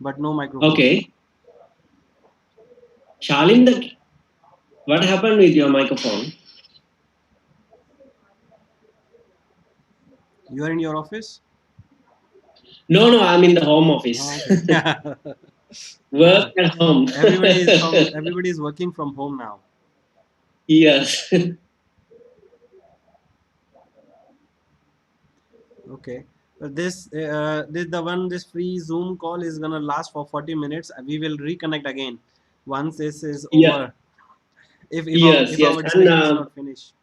but no microphone. Okay. Shalinder, what happened with your microphone? You are in your office? No, no, I'm in the home Oh, office. okay. Work Yeah. at home. Everybody is working from home now. Yes. Okay. But this free Zoom call is gonna last for 40 minutes. We will reconnect again once this is Yeah. over. Yes, If yes. our And discussion is not finished.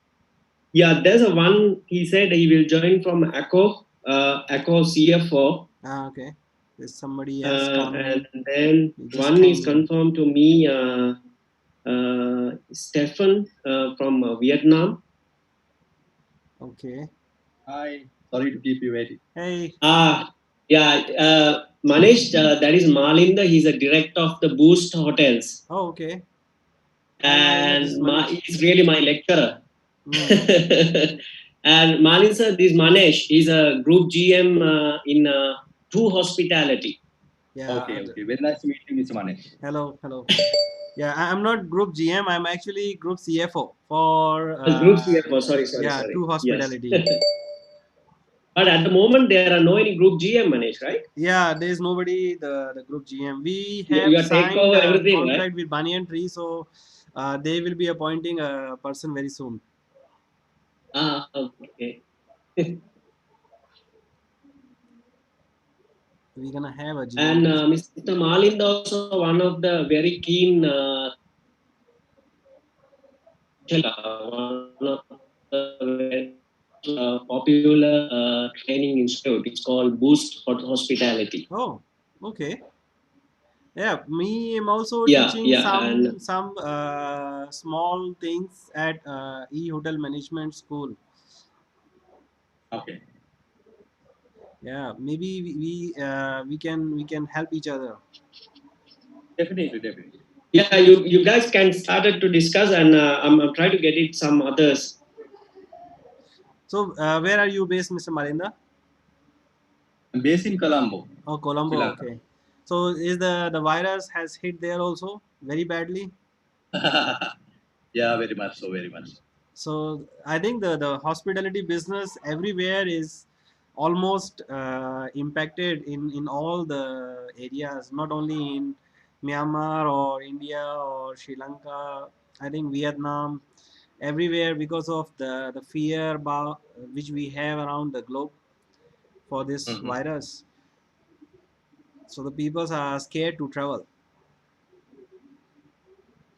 yeah, there's a one, he said he will join from Echo CFO. Okay. There's somebody else And coming. then We just one is came in. confirmed to me, Stefan from Vietnam. Okay. Hi, sorry to keep you waiting. Hey. Yeah, Manish, that is Malinda. He's a director of the Boost Hotels. Oh, okay. Hi, Malinda. This is And Manish. he's really my lecturer. Hmm. And Malin sir, this Manesh, he's a group GM in True Hospitality. Yeah. Okay, okay. Very nice to meet you, Mr. Manish. Hello. Hello. Yeah, I'm not group GM. I'm actually group CFO for Group CFO, yeah, sorry. True Yes. Hospitality. But at the moment, there are no any group GM, Manish, right? Yeah, there is nobody the group GM. We You have are take signed over a everything, right? contract with Banyan Tree, so they will be appointing a person very soon. Okay. We're gonna have a GM And very soon. Mr. Malind also one of the very keen, one of the popular training institute. It's called Boost Hospitality. Oh, okay. Yeah, me. I'm also Yeah, teaching yeah, and some small things at eHotel Management School. Okay, Yeah, maybe we can help each other. definitely, definitely. yeah, you guys can started to discuss, and I'm trying to get it some others. So, where are you based, Mr. Malinda? I'm based in Colombo, Oh, Sri Colombo. Lanka. Okay. So, is the virus has hit there also very badly? Yeah, very much so, very much. So, I think the hospitality business everywhere is almost impacted in all the areas, not only in Myanmar or India or Sri Lanka. I think Vietnam, everywhere because of the fear about which we have around the globe for this Hmm. virus. So the people are scared to travel.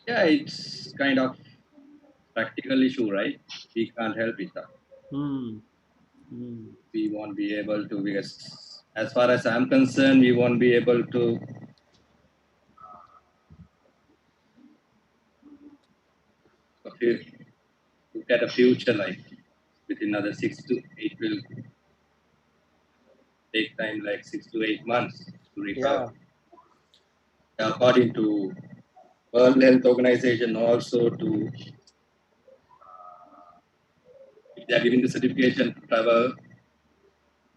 Yeah, it's kind of practical issue, right? We can't help it. Hmm. Hmm. We won't be able to because, as far as I'm concerned, we won't be able to look at a future like within another 6 to 8 will take time like 6 to 8 months to recover. Yeah. According to World Health Organization, also to if they are giving the certification to travel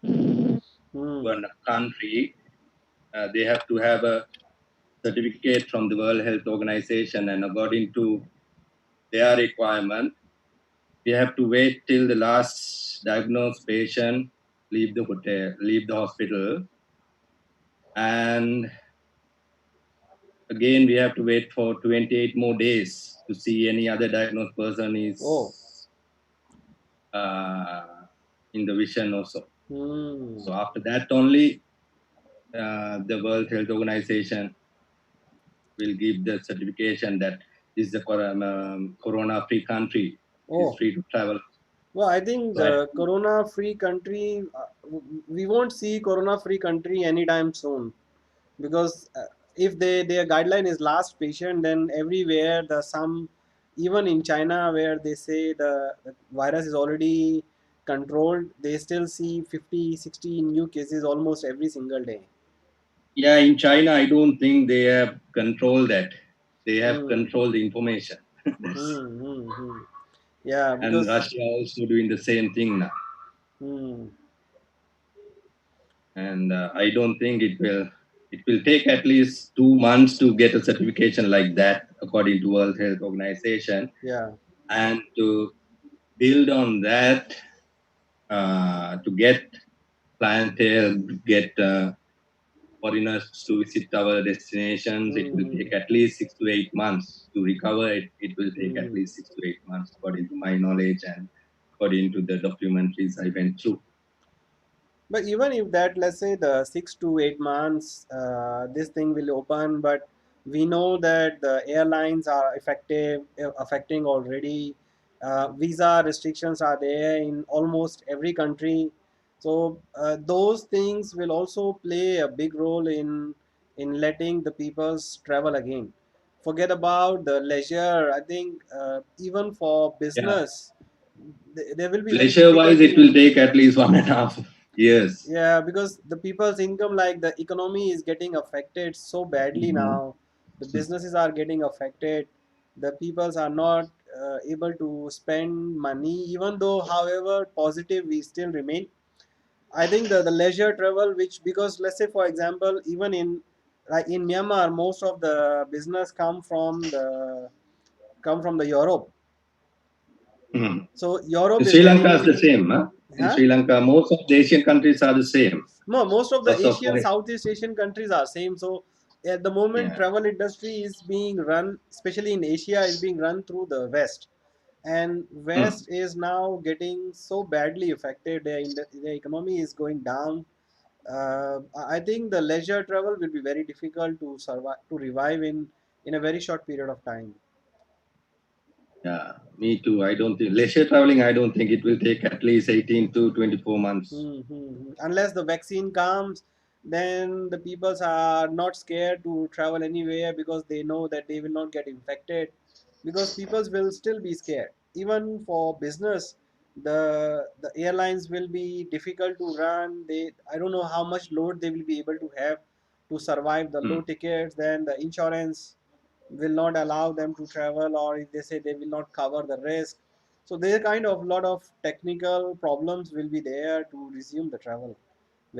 to Hmm. a country, they have to have a certificate from the World Health Organization, and according to their requirement, we have to wait till the last diagnosed patient leave the hotel, leave the hospital, and again we have to wait for 28 more days to see any other diagnosed person Oh. is uh, in the vision also. Hmm. So after that only the World Health Organization will give the certification that this is a corona-free country. It is Oh. free to travel. Well, I think So I, the corona-free country, we won't see corona-free country anytime soon, because if their guideline is last patient, then everywhere the some, even in China where they say the virus is already controlled, they still see 50, 60 new cases almost every single day. yeah, in China, I don't think they have controlled that. They have Hmm. controlled the information. Hmm. Hmm. Hmm. Yeah, And because Russia also doing the same thing now. hmm. And I don't think it will take at least 2 months to get a certification like that, according to World Health Organization. Yeah. And to build on that, to get clientele, get foreigners to visit our destinations, it will take at least 6 to 8 months to recover. It will take at least 6 to 8 months, according to my knowledge and according to the documentaries I went through. But even if that, let's say the 6 to 8 months, this thing will open, but we know that the airlines are affecting already. Visa restrictions are there in almost every country, so those things will also play a big role in letting the peoples travel again. Forget about the leisure. I think even for Yeah. business, there will be very Leisure wise, difficult it to. will take at least 1.5 years. Yeah, because the people's income, like the economy, is getting affected so badly Mhm. now. The businesses are getting affected. The peoples are not able to spend money, even though, however, positive we still remain. I think the leisure travel, which because let's say for example, even in like in Myanmar, most of the business come from the Europe. Mhm. So Europe In is Sri Lanka, is the getting, same. Huh? In huh? Sri Lanka, most of the Asian countries are the same. No, most of the Lots of Asian, foreign. Southeast Asian countries are same. So at the moment, Yeah. travel industry is being run, especially in Asia, is being run through the West, and Mm. West is now getting so badly affected. Their economy is going down. I think the leisure travel will be very difficult to survive to revive in a very short period of time. Yeah, me too. I don't think leisure traveling. I don't think it will take at least 18 to 24 months. Unless the vaccine comes, then the peoples are not scared to travel anywhere because they know that they will not get infected. Because peoples will still be scared. Even for business, the airlines will be difficult to run. I don't know how much load they will be able to have to survive the low Mm. tickets. Then the insurance will not allow them to travel, or if they say they will not cover the risk. So there kind of lot of technical problems will be there to resume the travel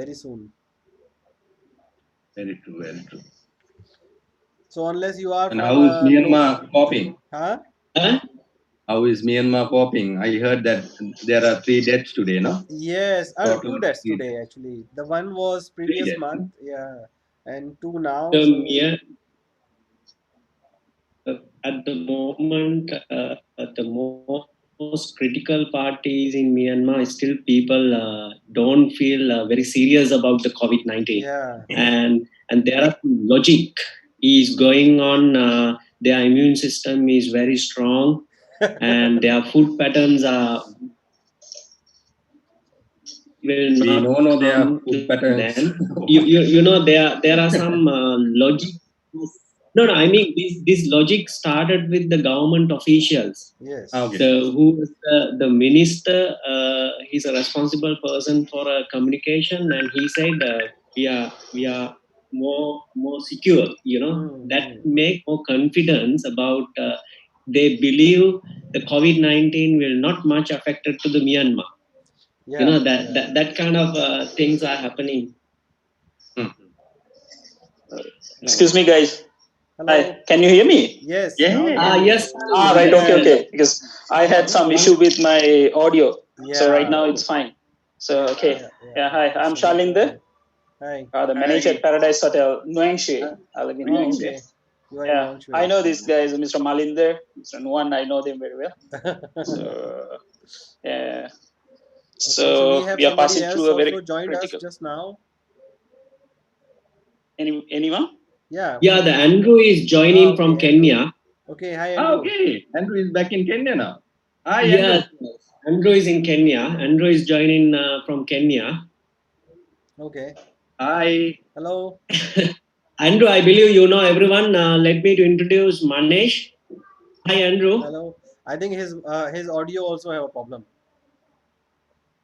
very soon. Very true, very true. So unless you are And from how is a low, Myanmar coping? huh? Huh? How is Myanmar coping? I heard that there are 3 deaths today, no? Yes, Total two of deaths three today deaths. actually. The one was Three previous deaths. month, yeah, and two now. The So mere at the moment, the most critical part is in Myanmar. Still, people don't feel very serious about the COVID 19, yeah, and there are some logic is going on. Their immune system is very strong, and their food patterns are will We not know their come food to patterns. them. You know there are some logic. No, I mean this logic started with the government officials. yes, Okay. Who is the minister? He's a responsible person for communication, and he said we are more secure. You know that mm-hmm. make more confidence about. They believe the COVID-19 will not much affected to the Myanmar. You Yeah, know that yeah. that kind of things are happening. Mm. Right. Excuse me, guys. Hi, Hello. can you hear me? Yes, Yeah, now we yeah, can hear Yes, you. Madhu, Right, yes, okay, yes. okay. Because I had some issue with my audio. So right Yeah, now it's fine. So, yeah, okay. yeah, yeah, Yeah, yeah. hi, I'm It's a good Shalinder, audio. Hi. the manager Hi. at Paradise Hotel, Nuangshui. I live in Oh, Nuangshui. okay. You are in Yeah, I Nongshui. know these guys, Mr. Malinder, Mr. Nuan, I know them very well. So, yeah. Okay, so we So have we are somebody passing else through a very also joined us critical. just now. Anyone? Yeah, Yeah, the Andrew is oh, joining from okay, Andrew. Kenya. Okay, hi, Ah, Andrew. okay. Andrew is back in Kenya now. Hi, Andrew. Yes, yes. Andrew is in Kenya. Andrew is joining from Kenya. Okay, Hi. hello. Andrew, I believe you know everyone. Let me to introduce Manesh. Hi, Andrew. Hello. I think his audio also have a problem.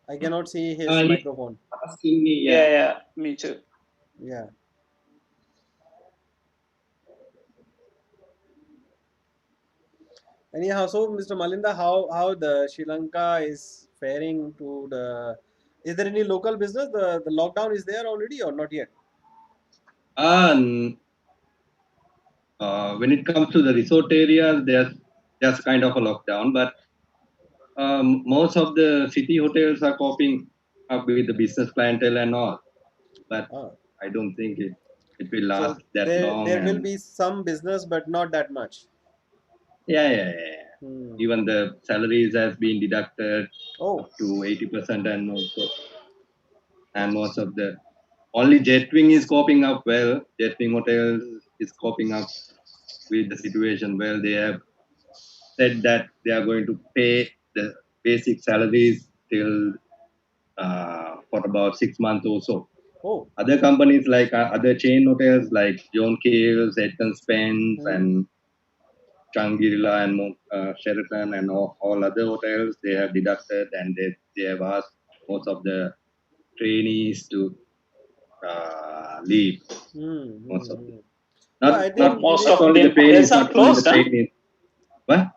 I cannot see his He's microphone. asking me. Yeah, Yeah. yeah, me too. Yeah. Anyhow, so Mr. Malinda, how the Sri Lanka is faring to the? Is there any local business? The lockdown is there already or not yet? And when it comes to the resort areas, there's kind of a lockdown, but most of the city hotels are coping up with the business clientele and all. But Ah. I don't think it will So last that long. there will And be some business, but not that much. yeah. Hmm. Even the salaries has been deducted Oh. up to 80%, and most of the only Jetwing is coping up well. Jetwing hotels is coping up with the situation well. They have said that they are going to pay the basic salaries till for about 6 months or so. Oh. Other companies like other chain hotels like John Keel's, Edson Spence, Hmm. and Shangri-La and Sheraton and all other hotels, they have deducted, and they have asked most of the trainees to leave. Hmm. Most Hmm. of them. Hmm. Well, Not I not think Most not of only the the trainees, hotels are not only the closed, huh? trainees. What?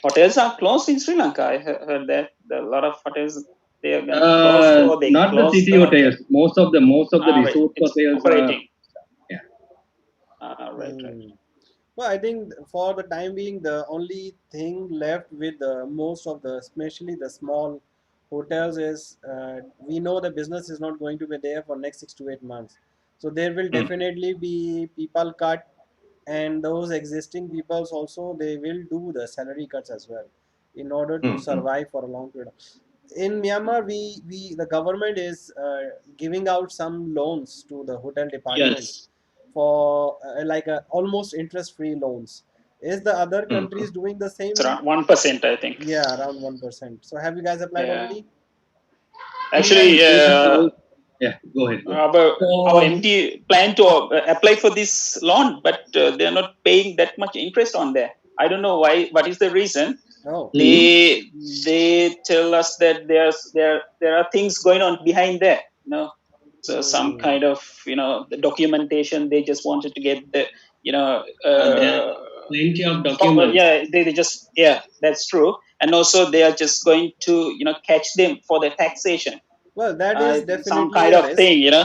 Hotels are closed in Sri Lanka. I heard that a lot of hotels they are gonna close or they Not the closed city the hotel. hotels. Most of the Right, resort it's hotels are. operating. Yeah. Right. hmm. Well, I think for the time being, the only thing left with most of the, especially the small hotels, is we know the business is not going to be there for next 6 to 8 months. So there will Mm, definitely be people cut, and those existing peoples also they will do the salary cuts as well, in order to mm. survive for a long period. In Myanmar, we the government is giving out some loans to the hotel departments Yes. for like almost interest-free loans. Is the other Mm. countries doing the It's same? around 1%, I think. Yeah, around 1%. So have you guys applied Yeah. already? Yeah, Actually, we have all. Yeah. Go ahead. Go ahead. our So MD plan to apply for this loan, but they are not paying that much interest on there. I don't know why. What is the reason? Oh. hmm, They tell us that there are things going on behind there. So some Hmm. kind of the documentation. They just wanted to get the you know there are plenty of documents. yeah, they just, yeah, that's true. And also they are just going to catch them for the taxation, Well, that is some definitely kind a of risk. thing. So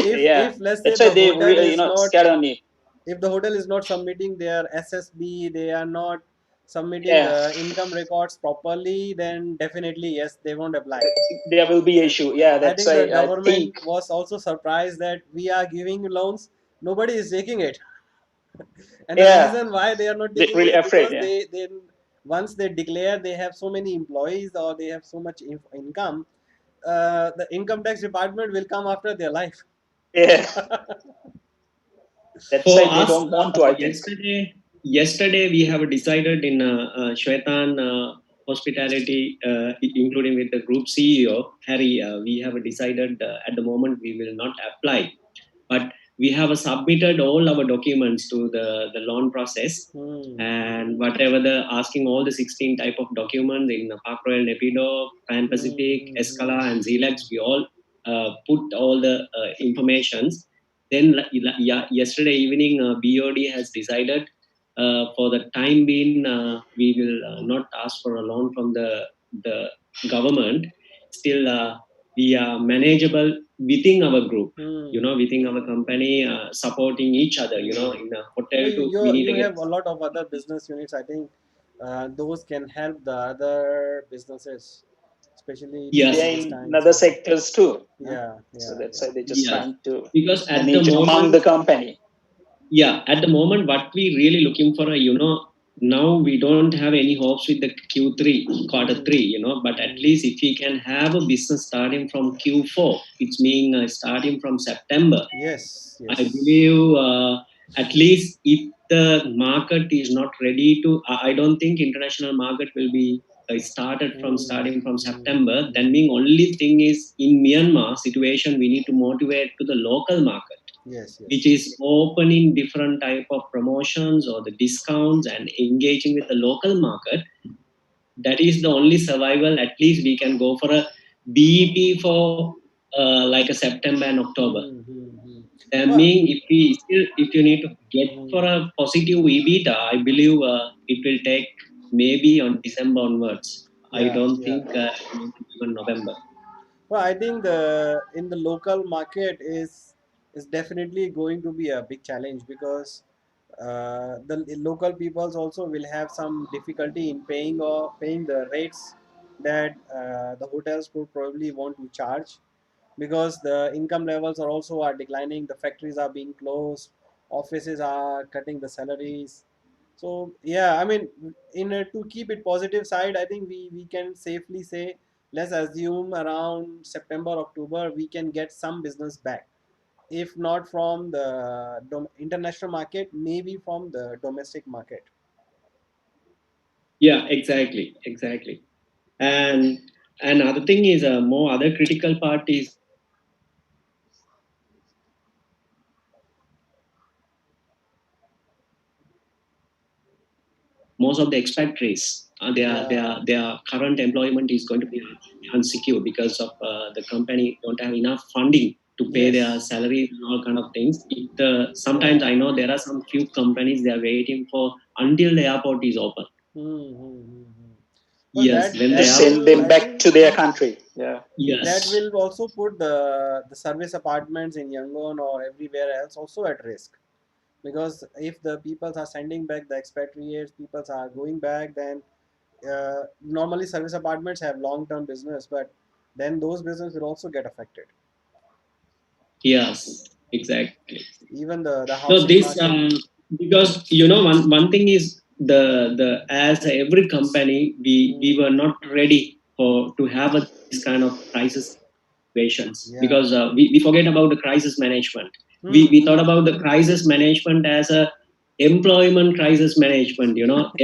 Yeah, if let's say that's why the they hotel really is not, scared on it. if the hotel is not submitting their SSB, they are not submitting Yeah, the income records properly, then definitely yes, they won't apply. there will be issue. Yeah, I that's think the why I government think. was also surprised that we are giving loans, nobody is taking it. And the Yeah, reason why they are not they taking really is afraid. because Yeah, they once they declare they have so many employees or they have so much income, the income tax department will come after their life. yeah. That's For why they us, don't want to, I think. yesterday we have decided in Shwetan Hospitality, including with the group CEO Harry, we have decided at the moment we will not apply, but we have submitted all our documents to the loan process, Hmm. and whatever the asking all the 16 type of documents in Park Royal Nepido, Pan Hmm. Pacific, Hmm. Escala, Hmm. and Zelex, we all put all the informations. Then yesterday evening, BOD has decided for the time being, we will not ask for a loan from the government. Still, we are manageable within our group. Hmm. Within our company, supporting each other. Hmm. In a Yeah, hotel, too, we need you to get. have a lot of other business units. I think those can help the other businesses, especially Yes, during They're these in times. other sectors too. Yeah, So yeah, that's yeah. why they're just yes, trying to because at the manage among moment, the company. yeah, at the moment, what we really looking for, now we don't have any hopes with the Q3 quarter Hmm. three, but at Hmm. least if we can have a business starting from Q4, it's meaning starting from September. Yes, I yes. believe at least if the market is not ready to, I don't think international market will be Hmm. starting from Hmm. September. Then Hmm. being only thing is in Myanmar situation, we need to motivate to the local market, Yes, which yes. is opening different type of promotions or the discounts and engaging with the local market. That is the only survival. At least we can go for a BEP for like a September and October. Hmm. Hmm. Hmm. That Well, mean if you need to get for hmm. a positive EBITDA, I believe it will take maybe on December onwards. I Yeah, don't yeah. think even November. Well, I think the in the local market is is definitely going to be a big challenge, because the local peoples also will have some difficulty in paying the rates that the hotels would probably want to charge, because the income levels are also are declining, the factories are being closed, offices are cutting the salaries. So yeah, I mean, to keep it positive side, I think we can safely say, let's assume around September October we can get some business back, if not from the international market, maybe from the domestic market. Yeah, exactly. And another thing is more other critical part is most of the expatriates, Yeah. their current employment is going to be unsecure because of the company don't have enough funding to pay their Yes. salaries and all kind of things. Sometimes Yeah. I know there are some few companies they are waiting for until the airport is open. Well, Yes, when To the that airport, send will, them I back think, to their country. Yeah. that yes, will also put the service apartments in Yangon or everywhere else also at risk, because if the peoples are sending back, the expatriates peoples are going back, then normally service apartments have long term business, but then those business will also get affected, yes, exactly. even the No, housing this market. because one thing is the as every company we Hmm. were not ready for to have this kind of crisis situations Yeah. because we forget about the crisis management. We Hmm. thought about the crisis management as a employment crisis management.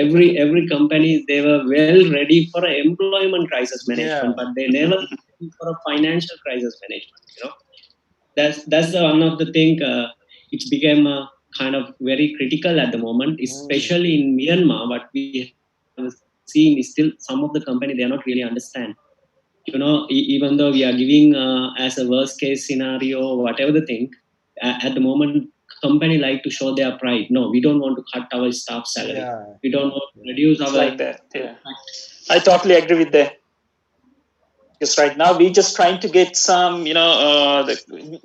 Every company they were well ready for a employment crisis management, Yeah. but they never ready for a financial crisis management. That's the one of the thing. It's become kind of very critical at the moment, Hmm. especially in Myanmar. What we have seen is still some of the company they are not really understand. Even though we are giving as a worst case scenario, whatever the thing, at the moment, company like to show their pride. No, we don't want to cut our staff salary. Yeah. We don't Yeah. want to Yeah. reduce It's our. like that. Yeah. I totally agree with that. Because right now we just trying to get some,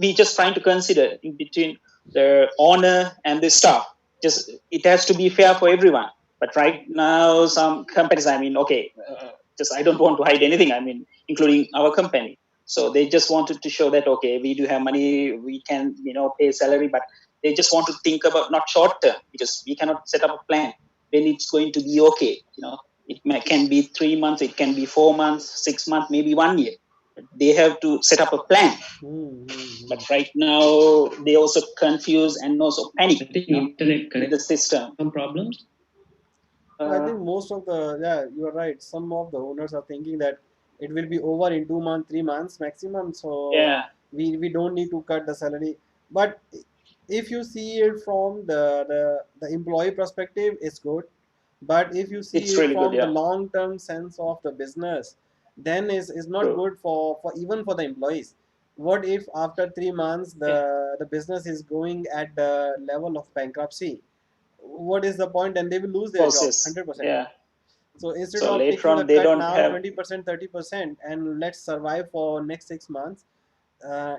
we just trying to consider in between the owner and the staff. Just it has to be fair for everyone. But right now, some companies, I mean, okay, just I don't want to hide anything. I mean, including our company. So they just wanted to show that okay, we do have money, we can pay salary, but they just want to think about not short term, because we cannot set up a plan when it's going to be okay. Can be 3 months, it can be 4 months, 6 months, maybe 1 year. They have to set up a plan. But right now, they also confuse and also panic, I think internet with the connection system. problems. I Uh, think most of the, yeah, you are right. Some of the owners are thinking that it will be over in 2 months, 3 months maximum. So yeah, we don't need to cut the salary. But if you see it from the employee perspective, it's good. But if you see it's it really good. from the Yeah, long term sense of the business, then is not true. good for even for the employees. What if after 3 months Yeah, the business is going at the level of bankruptcy? What is the point? And they will lose their job process. 100%. Yeah. So instead So of later taking the on, they cut don't now, have, 20%, 30%, and let's survive for next 6 months,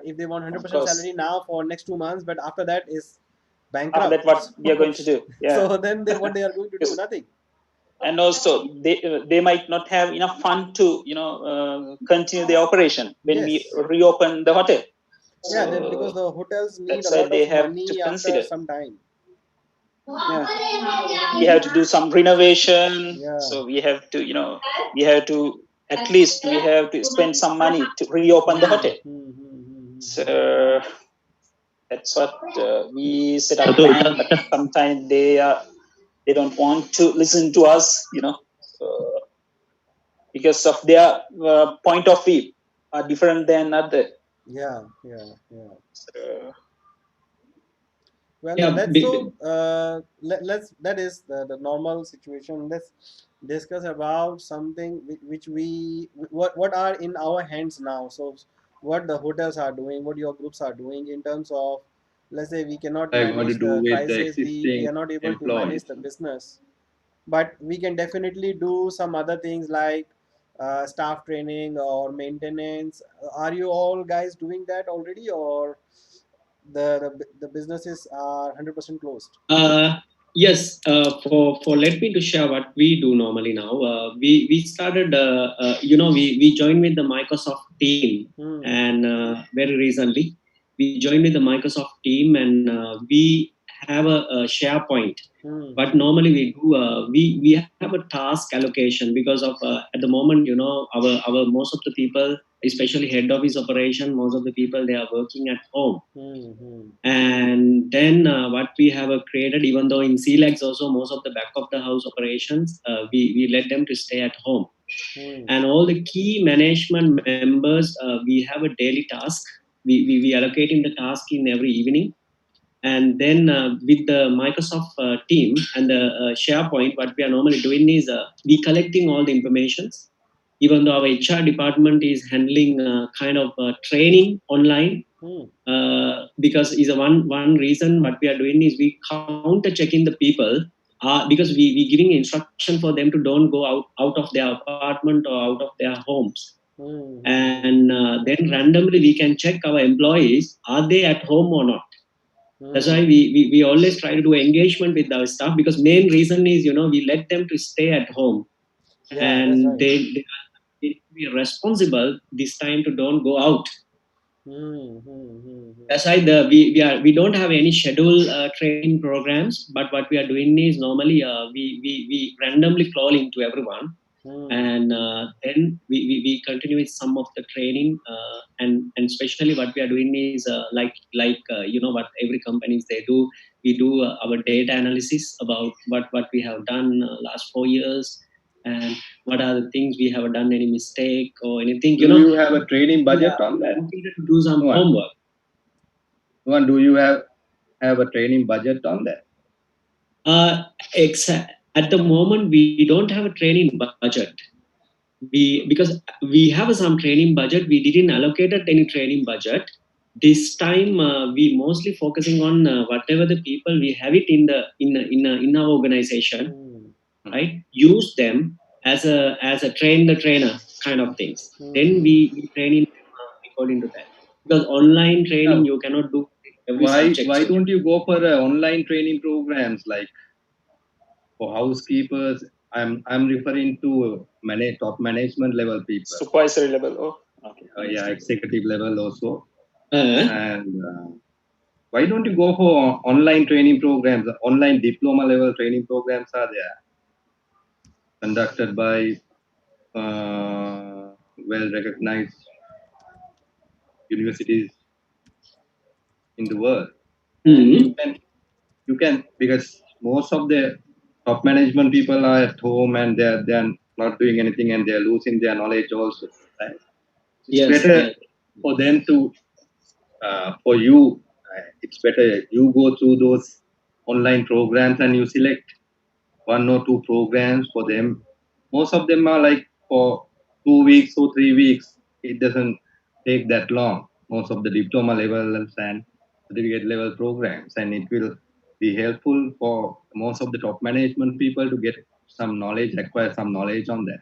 if they want of 100% course. salary now for next 2 months, but after that is After that, bankrupt. what we are going to do? Yeah, So then what they are going to do? because Nothing. and also they might not have enough fund to continue the operation when we Yes. reopen the hotel. Yeah, that because So the hotels need a that's why lot of they have to money after consider. some time. Yeah, we have to do some renovation. Yeah. So we have to at least we have to spend some money to reopen the hotel. So that's what we set up plan, but sometimes they don't want to listen to us, so, because of their point of view are different than other. Yeah. Yeah. Yeah. So, Well, Yeah, let's so let's that is the normal situation. Let's discuss about something which we what are in our hands now. So what the hotels are doing, what your groups are doing in terms of, let's say we cannot I want to manage do the with the crisis, we existing are not able to manage employees. the business, but we can definitely do some other things like staff training or maintenance. Are you all guys doing that already, or the businesses are 100% closed. Yes, for let me to share what we do normally now. We started, we joined with the Microsoft team, and very recently we joined with the Microsoft team, and we have a SharePoint. But normally we do, we have a task allocation because of at the moment, our most of the people, especially head office operation, most of the people, they are working at home. And then what we have created, even though in CLEX also most of the back of the house operations, we let them to stay at home. And all the key management members, we have a daily task. We allocating the task in every evening. And then with the Microsoft team and the SharePoint, what we are normally doing is we collecting all the informations. Even though our HR department is handling kind of training online, because is a one reason what we are doing is we counter checking the people, because we giving instruction for them to don't go out of their apartment or out of their homes. And then randomly we can check our employees, are they at home or not. That's why we always try to do engagement with our staff, because main reason is, we let them to stay at home. And they be responsible this time to don't go out. That's why we don't have any schedule training programs, but what we are doing is normally we randomly call into everyone, and then we continue with some of the training, and especially what we are doing is what every companies they do. We do our data analysis about what we have done last 4 years, and what are the things we have done, any mistake or anything. Do you have a training budget on that? To do some homework. Do you have a training budget on that? At the moment, we don't have a training budget. Because we have some training budget, we didn't allocate any training budget. This time, we mostly focusing on whatever the people we have it in our organization, right? Use them as a train the trainer kind of things. Then we train in according to that. Because online training you cannot do every subject. Why don't you go for online training programs like for housekeepers? I'm referring to top management level people, supervisory level. Oh, okay. Yeah, executive level also. And why don't you go for online training programs? Online diploma level training programs are there, conducted by well recognized universities in the world. You can, because most of the top management people are at home and they're not doing anything and they're losing their knowledge also. Right? It's better for them to for you. It's better you go through those online programs and you select 1 or 2 programs for them. Most of them are like for 2 weeks or 3 weeks. It doesn't take that long. Most of the diploma levels and certificate level programs, and it will be helpful for most of the top management people to get some knowledge, acquire some knowledge on that.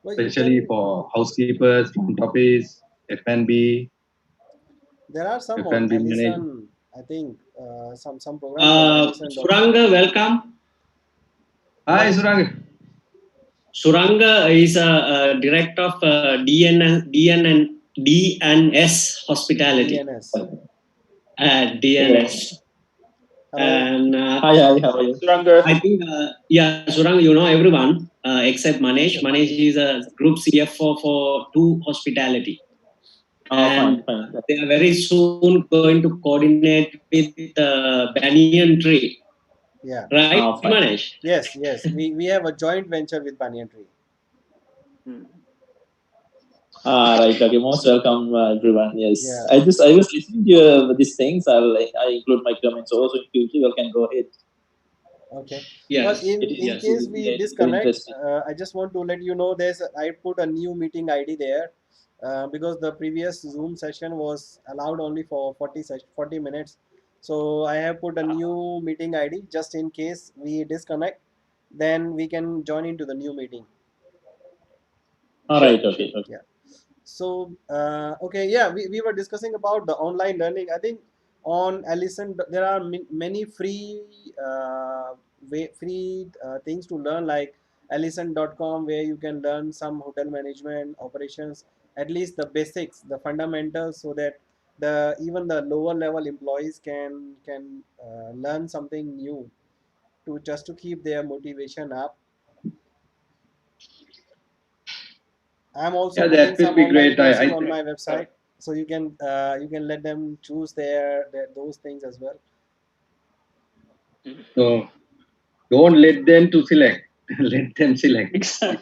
Especially for housekeepers, front office, F&B. There are some F&B addition, I think, some programs. Suranga, welcome. Hi, Suranga. Suranga is a director of DNS Hospitality. DNS. And hi, how are you? Suranga. I think, Suranga, you know everyone except Manesh. Manesh is a group CFO for 2 Hospitality. And fine. they are very soon going to coordinate with Banyan Tree. Yeah. Right, Manesh? Yes. We have a joint venture with Banyan Tree. Right. Okay. Most welcome, everyone. Yes. Yeah. I was listening to these things. I include my comments also in future. You can go ahead. Okay. Yes. But in case we disconnect, I just want to let you know I put a new meeting ID there, because the previous Zoom session was allowed only for 40 minutes. So I have put a new meeting ID just in case we disconnect, then we can join into the new meeting. All right. Okay. Yeah. So okay, yeah, we were discussing about the online learning. I think on Allison there are many free free things to learn, like allison.com, where you can learn some hotel management operations, at least the basics, the fundamentals, so that the even the lower level employees can learn something new, to just to keep their motivation up. I'm also Yeah, putting that will some be online great. courses on my website, so you can let them choose their those things as well. So don't let them to select. Let them select. They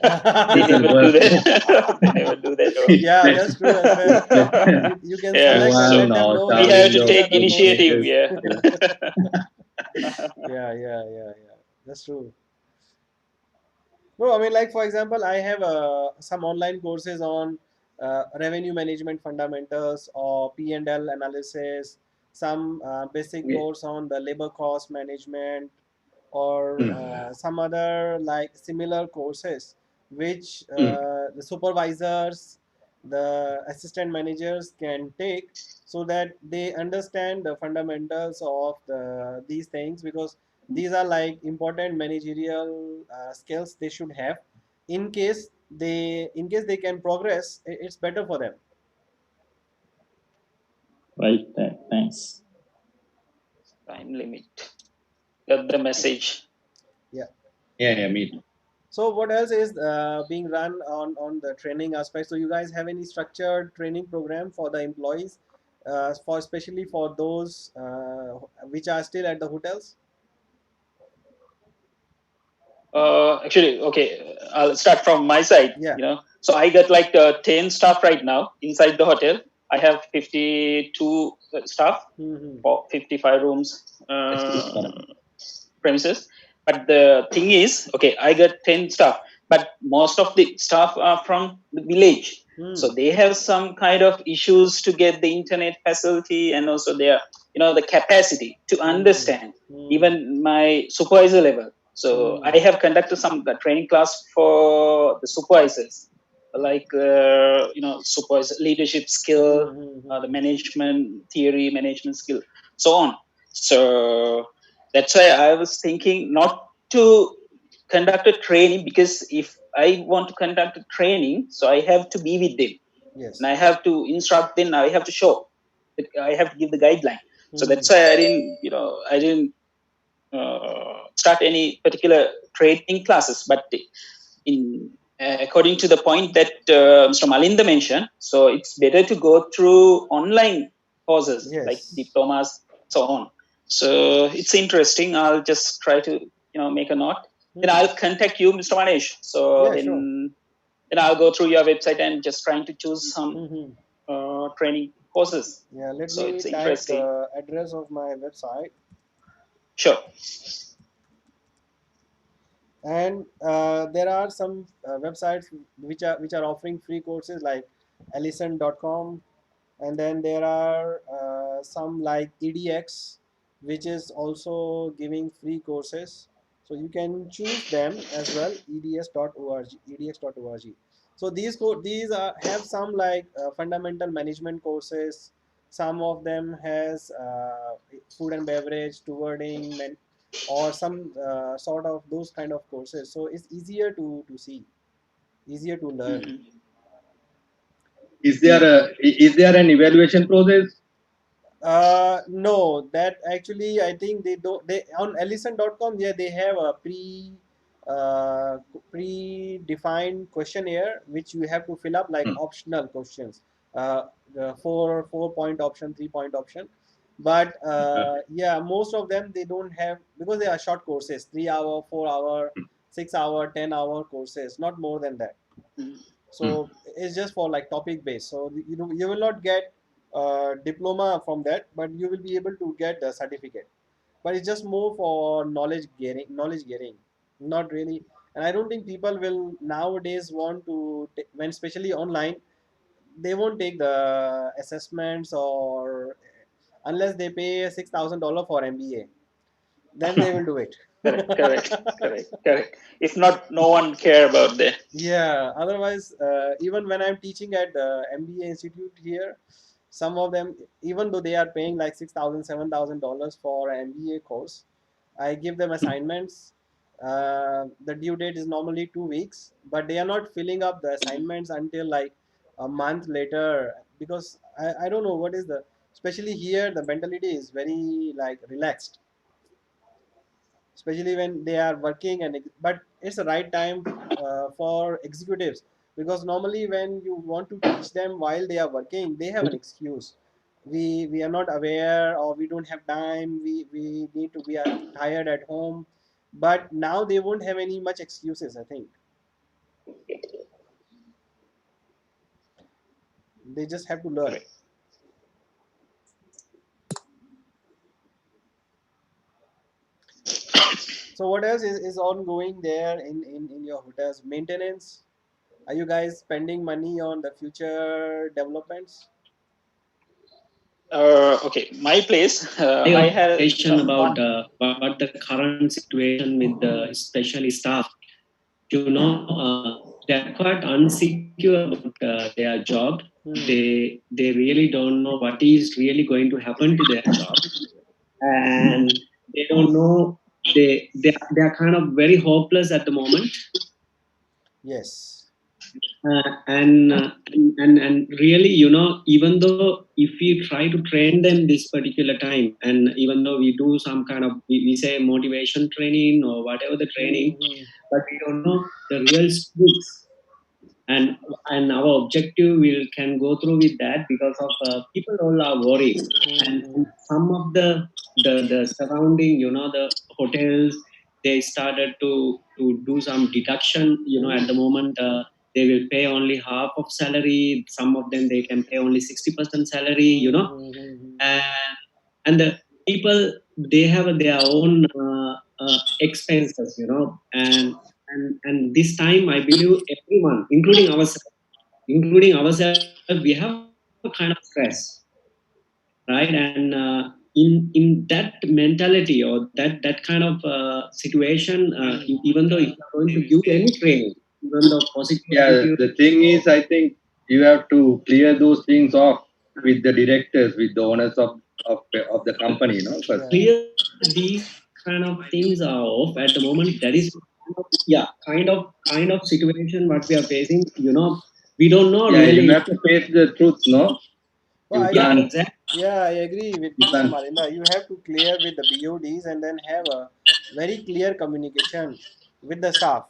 This will never do work. that. They never do that. Bro. Yeah, that's true as well. You can Yeah, select and Well, let so them no, know we that have to Charlie, these your are take the instinct courses. initiative. is Yeah. still. Yeah. That's true. No, I mean, like for example, I have some online courses on revenue management fundamentals or P&L analysis, some basic Yeah. course on the labor cost management, or Mm, some other like similar courses which mm. the supervisors, the assistant managers can take, so that they understand the fundamentals of these things, because these are like important managerial skills they should have. In case they can progress, it's better for them. Right. Thanks. Time limit. Got the message. Yeah. Yeah, me too. So what else is being run on the training aspect? So you guys have any structured training program for the employees, for especially for those which are still at the hotels? Actually, okay, I'll start from my side. Yeah. So I got like 10 staff right now inside the hotel. I have 52 staff Mm-hmm. for 55 rooms Correct. premises. But the thing is, okay, I got 10 staff, but most of the staff are from the village. So Mm. they have some kind of issues to get the internet facility, and also their, the capacity to Mm. understand Mm. even my supervisor level. So I Mm. have conducted some training class for the supervisors, like supervisor leadership skill, the Mm-hmm. management theory, management skill, so on. So that's why I was thinking not to conduct a training, because if I want to conduct a training, so I have to be with them and Yes. I have to instruct them. I have to show. I have to give the guideline. So Mm-hmm. that's why I didn't start any particular training classes. But in according to the point that Mr. Malinda mentioned, so it's better to go through online courses like Yes. diplomas, so on. So it's interesting. I'll just try to make a note. Then Mm. I'll contact you, Mr. Manesh. So Yeah, sure. then I'll go through your website and just trying to choose some Mm-hmm. training courses. Yeah, let So me it's type interesting. the address of my website. Sure. And there are some websites which are offering free courses, like allison.com, and then there are some like edx, which is also giving free courses, so you can choose them as well. edx.org. So have some like fundamental management courses. Some of them has food and beverage, stewarding, or some sort of those kind of courses, so it's easier to see, easier to learn. Mhm. Is there an evaluation process? No, that actually I think they don't. They on Allison.com, yeah, they have a uh, predefined questionnaire which you have to fill up, like Hmm, optional questions. The four point option, 3 point option. But okay. yeah, most of them they don't have, because they are short courses, 3 hour, 4 hour, Hmm, 6 hour, 10 hour courses, not more than that. Mhm. hmm. So it's just for like topic based, so you will not get diploma from that, but you will be able to get the certificate. But it's just more for knowledge getting, not really. And I don't think people will nowadays want to when especially online, they won't take the assessments, or unless they pay $6,000 for MBA. then they will do it. Correct. If not, no one care about that. Yeah, otherwise, even when I'm teaching at the MBA institute here, some of them, even though they are paying like $6,000, $7,000 for an MBA course, I give them assignments. The due date is normally 2 weeks, but they are not filling up the assignments until like a month later, because I don't know what is the, especially here, the mentality is very like relaxed, especially when they are working. And but it's the right time for executives, because normally when you want to teach them while they are working, they have an excuse. We are not aware, or we don't have time, we need to, we are tired at home. But now they won't have any much excuses, I think. They just have to learn. Correct. So what else is ongoing there in your hotels? Maintenance, are you guys spending money on the future developments? Okay, my place. My I had observation one. about what the current situation with the especially staff, they are quite unsecure about their job. They really don't know what is really going to happen to their job, and they don't know. They are kind of very hopeless at the moment. Yes. And really, even though if we try to train them this particular time, and even though we do some kind of, we say motivation training or whatever the training, but we don't know the real skills. And our objective will can go through with that, because of people all are worried. And some of the surrounding, the hotels, they started to do some deduction. At the moment, they will pay only half of salary. Some of them, they can pay only 60% salary. And the people, they have their own expenses. And this time, I believe everyone, including ourselves, we have a kind of stress, right? And in that mentality, or that kind of situation, even though if you're going to give any training, even though positive Yeah, attitude, the thing is, I think you have to clear those things off with the directors, with the owners of the company, first. Yeah. clear these kind of things are off at the moment. That is kind of situation what we are facing. We don't know Yeah, you really. have to face the truth, no? Well, You I Yeah, think, can't, exactly. yeah, I agree with you Mr. can't. Malinda. You have to clear with the BODs and then have a very clear communication with the staff,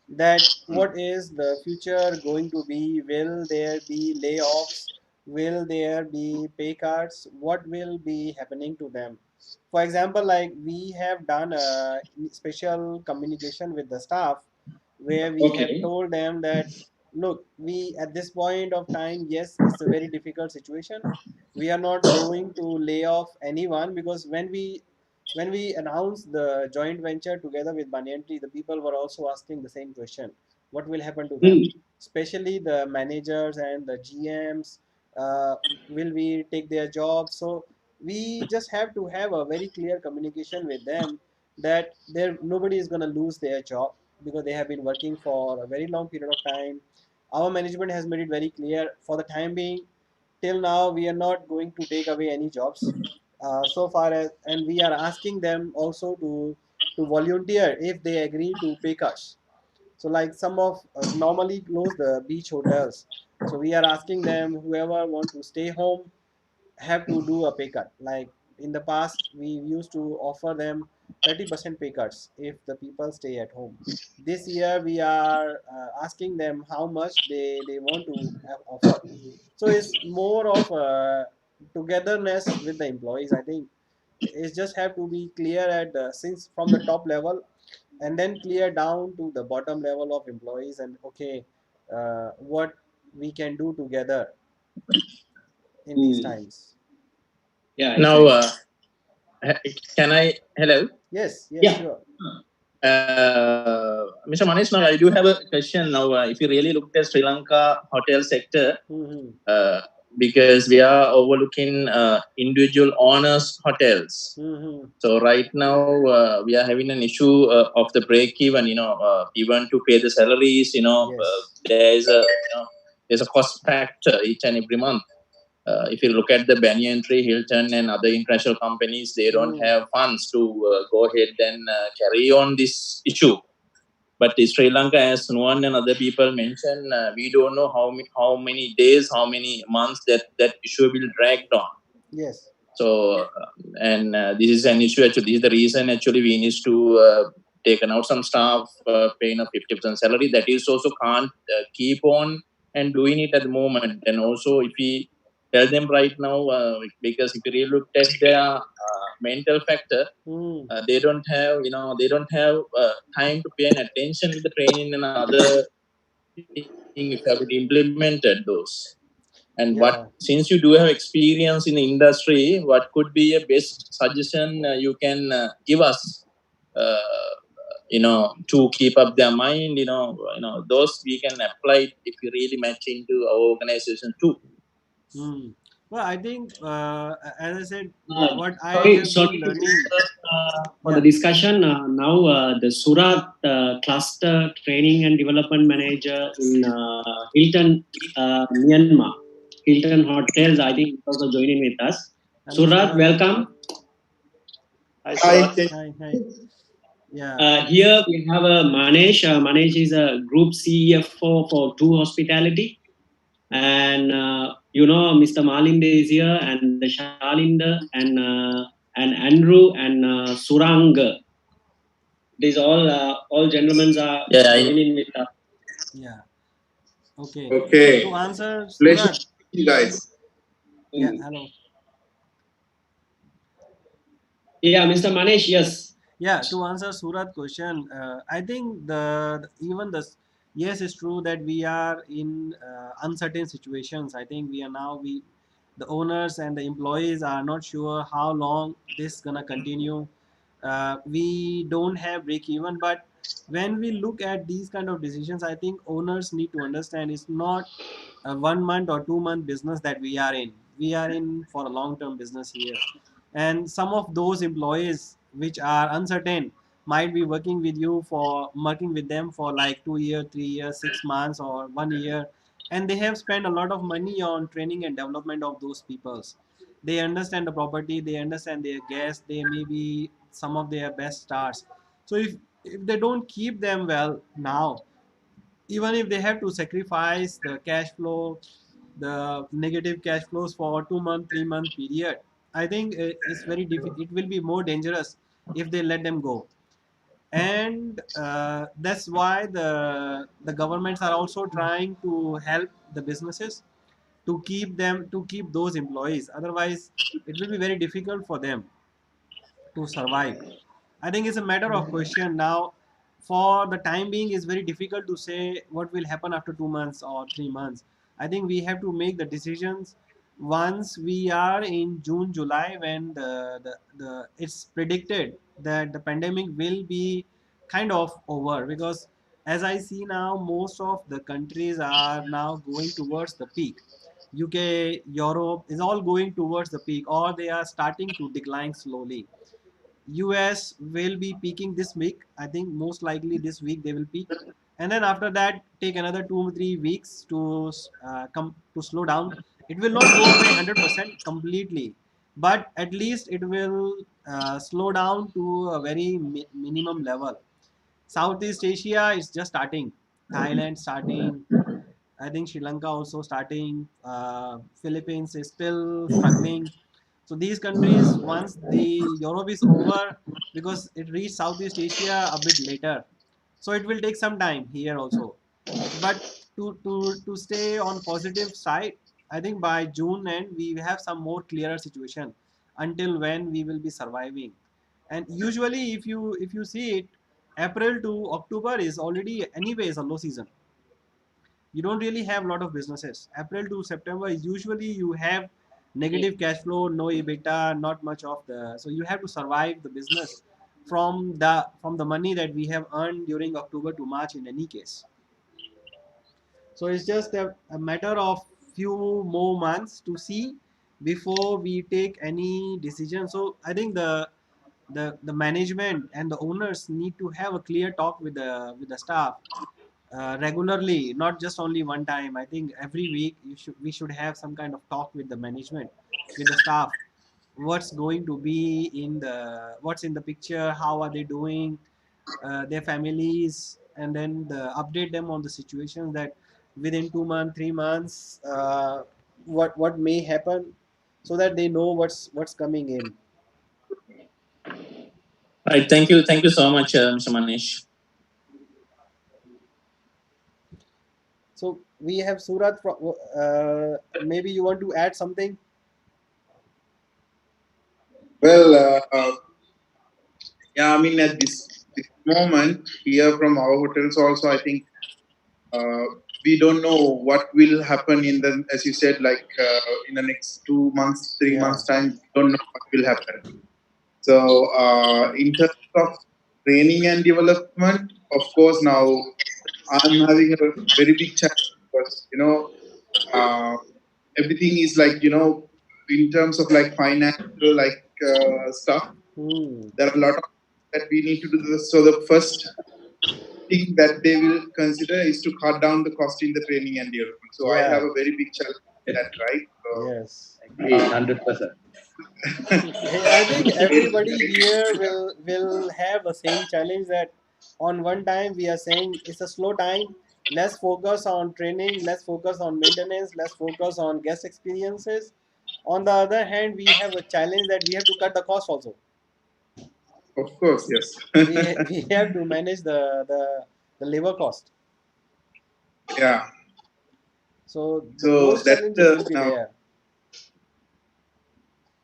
that what is the future going to be? Will there be layoffs? Will there be pay cuts? What will be happening to them? For example, like we have done a special communication with the staff, where we have Okay. told them that, look, we at this point of time, yes, it's a very difficult situation. We are not going to lay off anyone, because when we announced the joint venture together with Banyan Tree, the people were also asking the same question: what will happen to them, Hmm. especially the managers and the GMs? Will we take their jobs? So we just have to have a very clear communication with them, that there nobody is going to lose their job, because they have been working for a very long period of time. Our management has made it very clear, for the time being, till now we are not going to take away any jobs, so far as, and we are asking them also to volunteer if they agree to pay cuts. So like some of normally close the beach hotels, so we are asking them, whoever want to stay home have to do a pay cut. Like in the past, we used to offer them 30% pay cuts if the people stay at home. This year, we are asking them how much they want to offer. So it's more of a togetherness with the employees. I think it just have to be clear at the, since from the top level, and then clear down to the bottom level of employees, and okay, what we can do together in these Hmm. times. Yeah, Now, exactly. can I? Hello, Yes, yes, Yeah. sure. Mr. Manish. Now, I do have a question. Now, if you really looked at Sri Lanka hotel sector, Mm-hmm. uh, because we are overlooking individual owners hotels. Mm-hmm. So right now we are having an issue of the break even. Even to pay the salaries. Yes. There is there's a cost factor each and every month. If you look at the Banyan Tree, Hilton, and other international companies, they don't Mm. have funds to go ahead and carry on this issue. But in Sri Lanka, as Nuan and other people mentioned, we don't know how many days, how many months that issue will drag on. Yes. So, and this is an issue actually. This is the reason actually we need to taken out some staff paying a 50% salary. That is also can't keep on and doing it at the moment. And also, if we tell them right now, because if you really look at their mental factor, Mm. they don't have time to pay an attention to the training and other thing if you have implemented those. And what, Yeah. since you do have experience in the industry, what could be a best suggestion you can give us? To keep up their mind. Those we can apply if you really match into our organization too. Mm. Well, I think, as I said, Uh, what I sorry, have sorry been to learning. disturb for the Yeah. discussion. Now, the Surat Cluster Training and Development Manager in Hilton, Myanmar, Hilton Hotels, I think, is also joining with us. Hello, Surat, Surat. welcome. Hi, Hi, Surat. Hi. Hi. Yeah. Here we have Manesh. Manesh is a Group CFO for Two Hospitality. And Mr. Malinde is here, and the Shalinda, and Andrew, and Surang. These all gentlemen are Yeah, joining with us. Yeah. Okay. So to okay. answer Pleasure Surat. to meet you guys. Yeah. Hello. Yeah, Mr. Manesh, yes. Yeah, to answer Surat question, I think even the yes, it's true that we are in uncertain situations. I think we are now we the owners and the employees are not sure how long this gonna continue. We don't have break even, but when we look at these kind of decisions, I think owners need to understand it's not a 1 month or 2 month business that we are in. We are in for a long term business here, and some of those employees which are uncertain might be working with them for like 2 years, 3 years, 6 months, or 1 year, and they have spent a lot of money on training and development of those peoples. They understand the property, they understand their guests, they may be some of their best stars. So if they don't keep them well now, even if they have to sacrifice the cash flow, the negative cash flows for 2 month 3 month period, I think it's very difficult, it will be more dangerous if they let them go. And that's why the governments are also trying to help the businesses to keep those employees, otherwise it will be very difficult for them to survive. I think it's a matter of question now. For the time being, it's very difficult to say what will happen after 2 months or 3 months. I think we have to make the decisions once we are in June, July, when the it's predicted that the pandemic will be kind of over, because as I see now, most of the countries are now going towards the peak. UK, Europe is all going towards the peak, or they are starting to decline slowly. US will be peaking this week. I think most likely this week they will peak, and then after that take another 2 3 weeks to come to slow down. It will not go away 100% completely, but at least it will slow down to a very minimum level. Southeast Asia is just starting. Thailand starting. I think Sri Lanka also starting. Philippines is still struggling. So these countries, once the Europe is over, because it reached Southeast Asia a bit later, so it will take some time here also. But to stay on positive side, I think by June end we have some more clearer situation. Until when we will be surviving, and usually if you see it, April to October is already anyways a low season. You don't really have a lot of businesses. April to September is usually you have negative cash flow, no EBITDA, not much of the. So you have to survive the business from the money that we have earned during October to March in any case. So it's just a matter of few more months to see before we take any decision. So I think the management and the owners need to have a clear talk with the staff regularly, not just only one time. I think every week we should have some kind of talk with the management, with the staff, what's going to be in the what's in the picture, how are they doing, their families, and then update them on the situation that within 2 months, 3 months, what may happen, so that they know what's coming in. Right. Thank you so much, Mr. Manish. So we have Surat. Maybe you want to add something? Well, yeah, I mean, at this moment here from our hotels also, I think uh, we don't know what will happen in the, as you said, like in the next 2 months, 3 months time, we don't know what will happen. So, in terms of training and development, of course, now I'm having a very big challenge because everything is like in terms of like financial like stuff. There are a lot of that we need to do. So the first thing that they will consider is to cut down the cost in the training and development. So I have Yeah. a very big challenge with that, right? So, Yes. Agree, 100%. I think everybody here will have the same challenge, that on one time we are saying it's a slow time. Let's focus on training. Let's focus on maintenance. Let's focus on guest experiences. On the other hand, we have a challenge that we have to cut the cost also. of course, yes. We have to manage the labor cost. Yeah. So So those that's challenges will be now. there.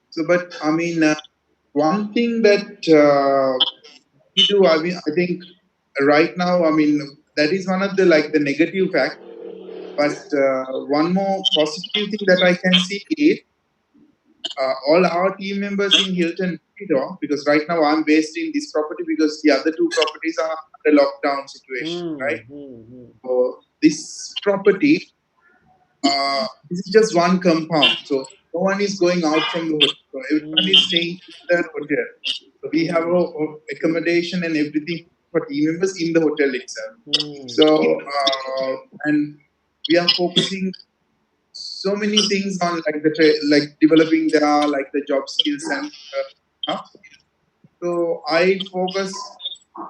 So, but I mean, one thing that we do, I mean, I think right now, I mean, that is one of the like the negative fact. But one more positive thing that I can see is all our team members in Hilton, because right now I'm based in this property because the other two properties are under lockdown situation, right? So this property, this is just one compound, so no one is going out from the hotel. So everyone is staying in the hotel. So we have accommodation and everything for team members in the hotel itself. So and we are focusing so many things on like like developing their like the job skills and stuff. So I focus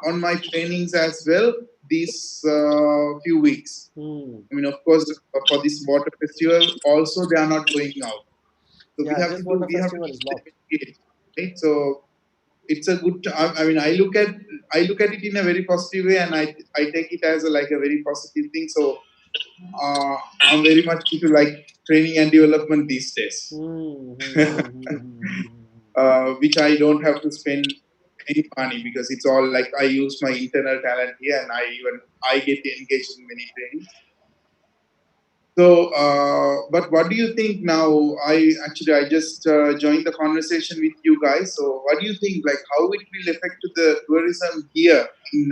on my trainings as well these few weeks. I mean, of course, for this water festival, also they are not going out. So Yeah, this water we have to festival keep is them locked. engaged, right? So it's a good. I mean, I look at it in a very positive way, and I take it as a, like a very positive thing. So uh, I'm very much into like training and development these days, which I don't have to spend any money because it's all like I use my internal talent here, and I get engaged in many trainings. So, but what do you think now? I just joined the conversation with you guys. So, what do you think? Like, how it will affect to the tourism here in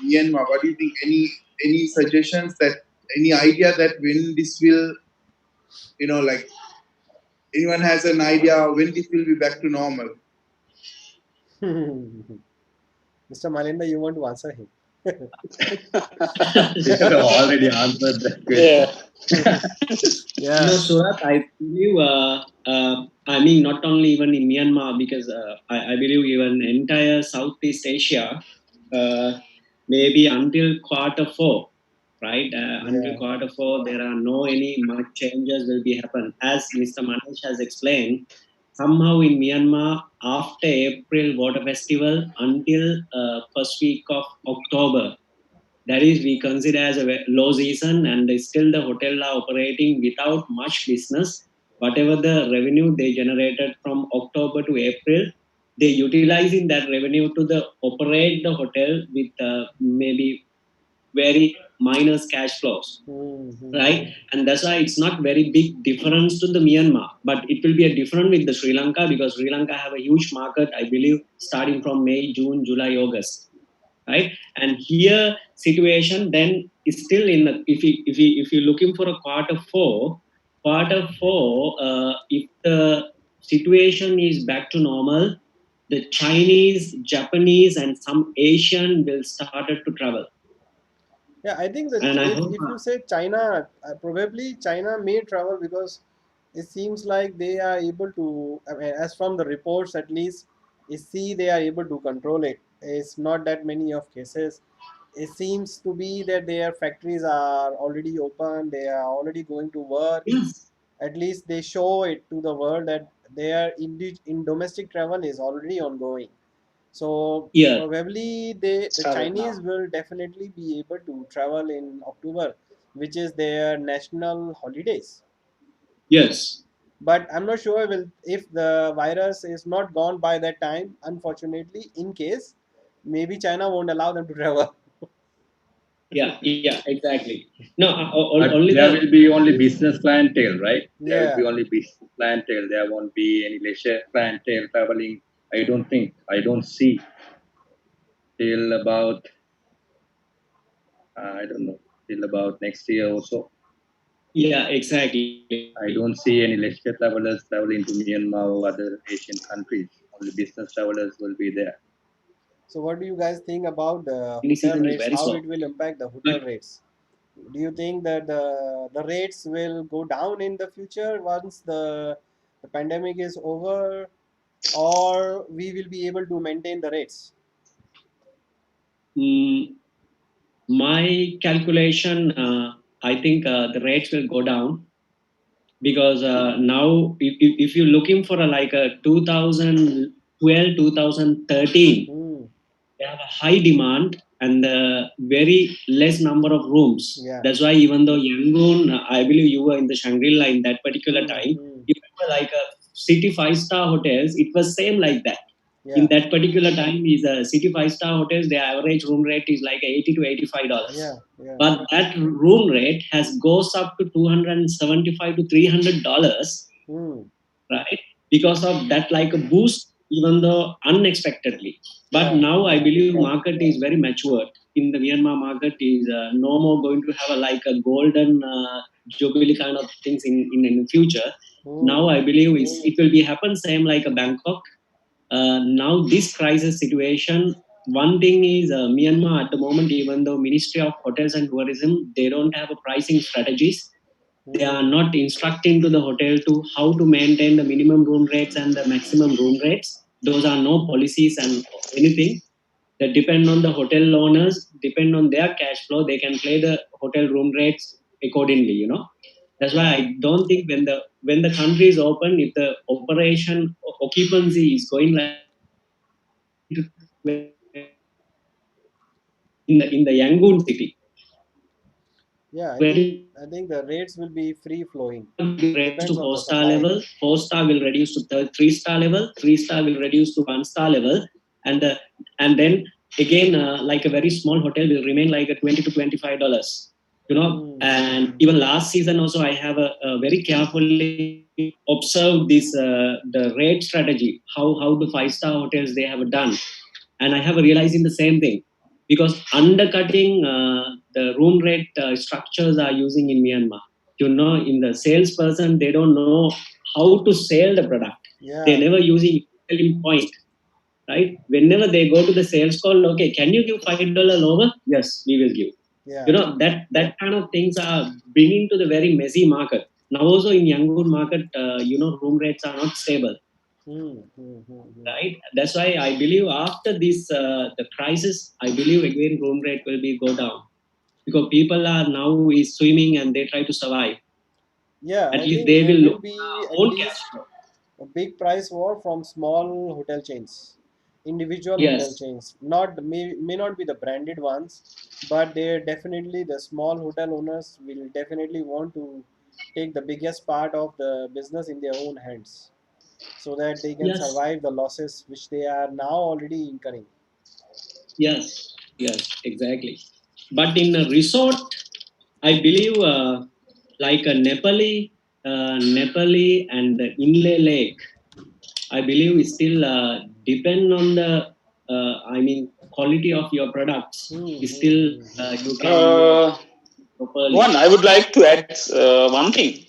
Myanmar? What do you think? Any suggestions that any idea that when this will, like anyone has an idea when this will be back to normal? Mr. Malinda, you want to answer him? You have already answered that Yeah. question. Yeah. No, Surat, I believe, I mean, not only even in Myanmar, because I believe even entire Southeast Asia, maybe until quarter 4, right? Until quarter 4, there are no any much changes will be happen. As Mr. Manish has explained, somehow in Myanmar, after April Water Festival until first week of October, that is we consider as a low season, and still the hotel are operating without much business. Whatever the revenue they generated from October to April, they utilizing that revenue to the operate the hotel with maybe very minus cash flows, right? And that's why it's not very big difference to the Myanmar, but it will be a different with the Sri Lanka, because Sri Lanka have a huge market, I believe, starting from May, June, July, August, right? And here situation then is still in the, if you looking for a quarter 4, Q4, if the situation is back to normal, the Chinese, Japanese, and some Asian will started to travel. Yeah, I think that And I hope, if you say China, probably China may travel because it seems like they are able to, I mean, as from the reports at least, you see they are able to control it. It's not that many of cases. It seems to be that their factories are already open, they are already going to work. yes, At least they show it to the world that their in domestic travel is already ongoing. So yes, probably the Started Chinese now. will definitely be able to travel in October, which is their national holidays. yes, But I'm not sure will if the virus is not gone by that time. Unfortunately, in case maybe China won't allow them to travel. yeah, exactly. No, But only there the will be only business clientele, right? There will be Yeah. only business clientele. There won't be any leisure clientele traveling. I don't think. I don't see till about I don't know till about next year or so. yeah, exactly. I don't see any leisure travelers traveling to Myanmar or other Asian countries. Only business travelers will be there. So what do you guys think about the Rainy hotel season is rates? very How slow. it will impact the But hotel rates? Do you think that the rates will go down in the future once the pandemic is over, or we will be able to maintain the rates? mm, my calculation, I think the rates will go down because now if you're looking for a, like a 2012 2013, Hmm. they have a high demand and very less number of rooms. Yeah. That's why even though Yangon, I believe you were in the Shangri-La in that particular Hmm. time, Hmm. if it were like a city five-star hotels, it was same like that. In Yeah. that particular time, is a city five-star hotels, the average room rate is like $80 to $85. Yeah. Yeah. But that room rate has goes up to $275 to $300, Hmm. right? Because of that, like a boost, even though unexpectedly. But Yeah. now I Yeah. believe market is very matured. In the Myanmar market is no more going to have a, like a golden jubilee kind of things in the future. Now Hmm. I believe it will be happen same like a Bangkok. Now this crisis situation, one thing is Myanmar at the moment, even though Ministry of Hotels and Tourism, they don't have a pricing strategies. They are Hmm. not instructing to the hotel to how to maintain the minimum room rates and the maximum room rates. Those are no policies and anything. That depend on the hotel owners, depend on their cash flow. They can play the hotel room rates accordingly. That's why Yeah. I don't think when the country is open, if the operation occupancy is going like 15 to 20% in the Yangon city, Yeah. 20 I think the rates will be free flowing. will be reduced to Depends on four the star supply. level, 4 star will reduce to 3 star level, 3 star will reduce to 1 star level, and and then again like a very small hotel will remain like a $20 to $25. Hmm. Hmm. And Hmm. even last season also I have a very carefully observed this the rate strategy, how the 5 star hotels they have done, and I have realizing the same thing because undercutting the room rate structures are using in Myanmar. In the salesperson, they don't know how to sell the product. They Yeah. never using selling point, right? Whenever they go to the sales call, okay, can you give $5 lower? Yes, we will give. Yeah. That kind of things are bringing to the very messy market. Now also in Yangon market, room rates are not stable, Hmm. Hmm. Hmm. Hmm. right? That's why I believe after this the crisis, I believe again room rate will be go down because people are now is swimming and they try to survive. Yeah, At I least think they there will will look be at own cash least flow. a big price war from small hotel chains, individual hotel Yes, chains. Not may not be the branded ones, but they definitely the small hotel owners will definitely want to take the biggest part of the business in their own hands, so that they can yes, survive the losses which they are now already incurring. yes, exactly. But in a resort, I believe like a Nepali and the Inle Lake, I believe it still depend on the I mean quality of your products. Hmm, Is hmm, still hmm, hmm. you can Uh, properly. One, I would like to add one thing.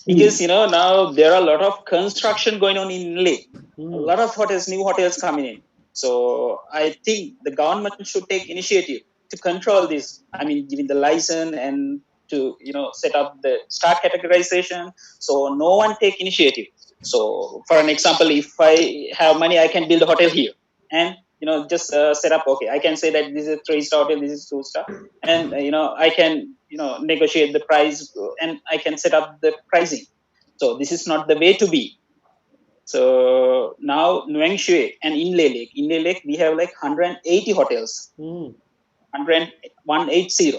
because now there are a lot of construction going on in Leh. A Hmm. lot of hotels, new hotels coming in. So I think the government should take initiative to control this. I mean, giving the license and to set up the star categorization. So no one take initiative. So for an example, if I have money, I can build a hotel here and just set up. Okay, I can say that this is a 3-star hotel, this is 2-star, and I can negotiate the price and I can set up the pricing. So this is not the way to be. So now Nuang Shui and Inle Lake, we have like 180 hotels, Hmm. 180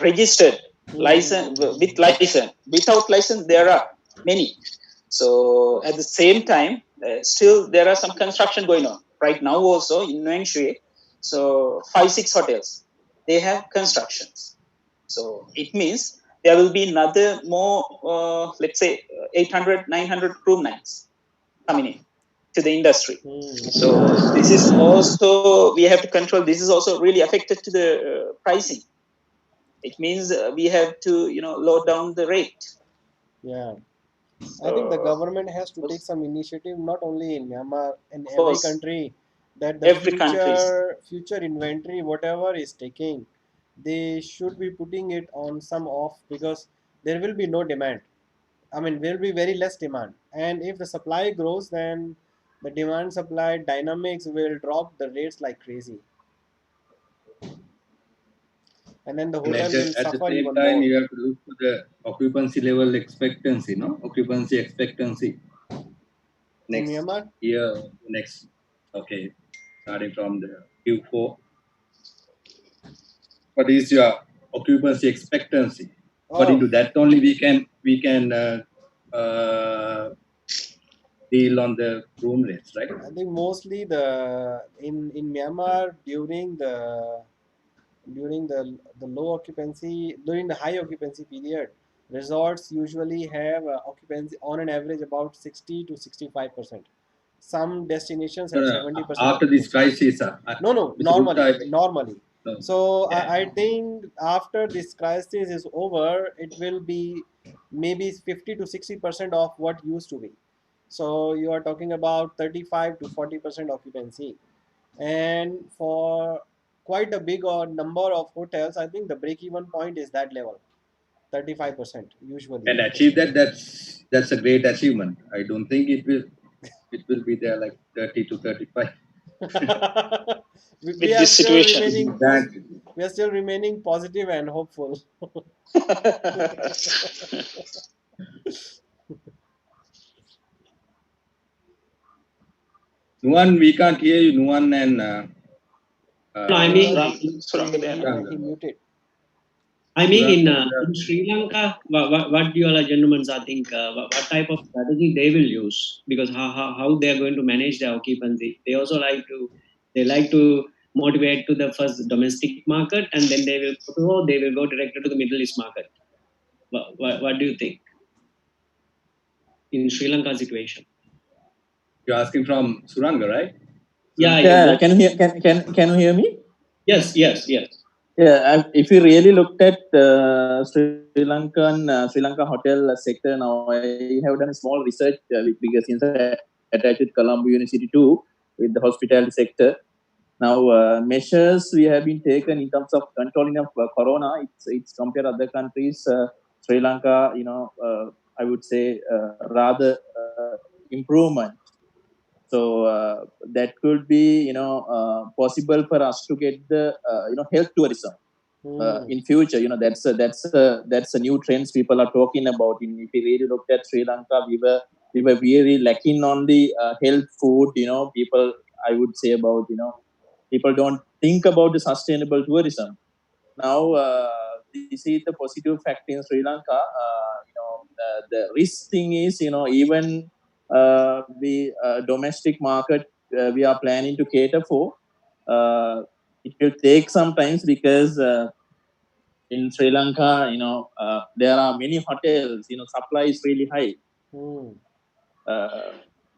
registered license with license. Without license, there are many. So at the same time, still there are some construction going on right now also in Nuang Shui. So 5-6 hotels, they have constructions. So it means there will be another more, let's say 800, 900 room nights coming in to the industry. So this is also, we have to control. This is also really affected to the pricing. It means we have to, lower down the rate. Yeah. I think the So, government has to take some initiative, not only in Myanmar, in of every course, country, that the every countries. future inventory, whatever is taking, they should be putting it on some off, because there will be no demand. I mean, there will be very less demand, and if the supply grows, then the demand supply dynamics will drop the rates like crazy, and then the And hotel will at the suffer same even time, more. you have to look for the occupancy level expectancy, no? Occupancy expectancy In next Myanmar, year, next, okay, starting from the Q4. What is your occupancy expectancy? According oh, to that only we can deal on the room rates, right? I think mostly the in Myanmar during the low occupancy, during the high occupancy period, resorts usually have occupancy on an average about 60 to 65%. Some destinations have 70% After this occupancy. crisis, No, Mr. Gupta, normally. no, So yeah, I think after this crisis is over, it will be maybe 50 to 60% of what used to be. So you are talking about 35 to 40% occupancy. And for quite a big or number of hotels, I think the break even point is that level, 35% usually. and achieve that. That's a great achievement. I don't think it will be there like 30 to 35. we With are this still situation. remaining That we are still remaining positive and hopeful. Nuan, we can't hear you, Nuan and No, I uh, mean, Surang, Suranga. He muted. in Sri Lanka, what you all gentlemen are think, what type of strategy they will use, because how they are going to manage their occupancy. They also like to motivate to the first domestic market, and then they will go directly to the Middle East market. What do you think in Sri Lanka situation? You're asking from Suranga, right? Yeah, Suranga. yeah, Yeah, both. can you hear me? Yes, yes, yes. Yeah, if you really looked at Sri Lanka hotel sector now, I have done a small research because since I attached with Colombo University too with the hospitality sector. Now, measures we have been taken in terms of controlling of corona. It's compared other countries. Sri Lanka, I would say rather improvement. So that could be possible for us to get the health tourism in future. That's a new trends people are talking about. If you really looked at Sri Lanka, we were really lacking on the health food. People, I would say about people don't think about the sustainable tourism. Now we see the positive fact in Sri Lanka. The risk thing is, even the domestic market we are planning to cater for, uh, it will take some times because in Sri Lanka, there are many hotels. Supply is really high. Uh,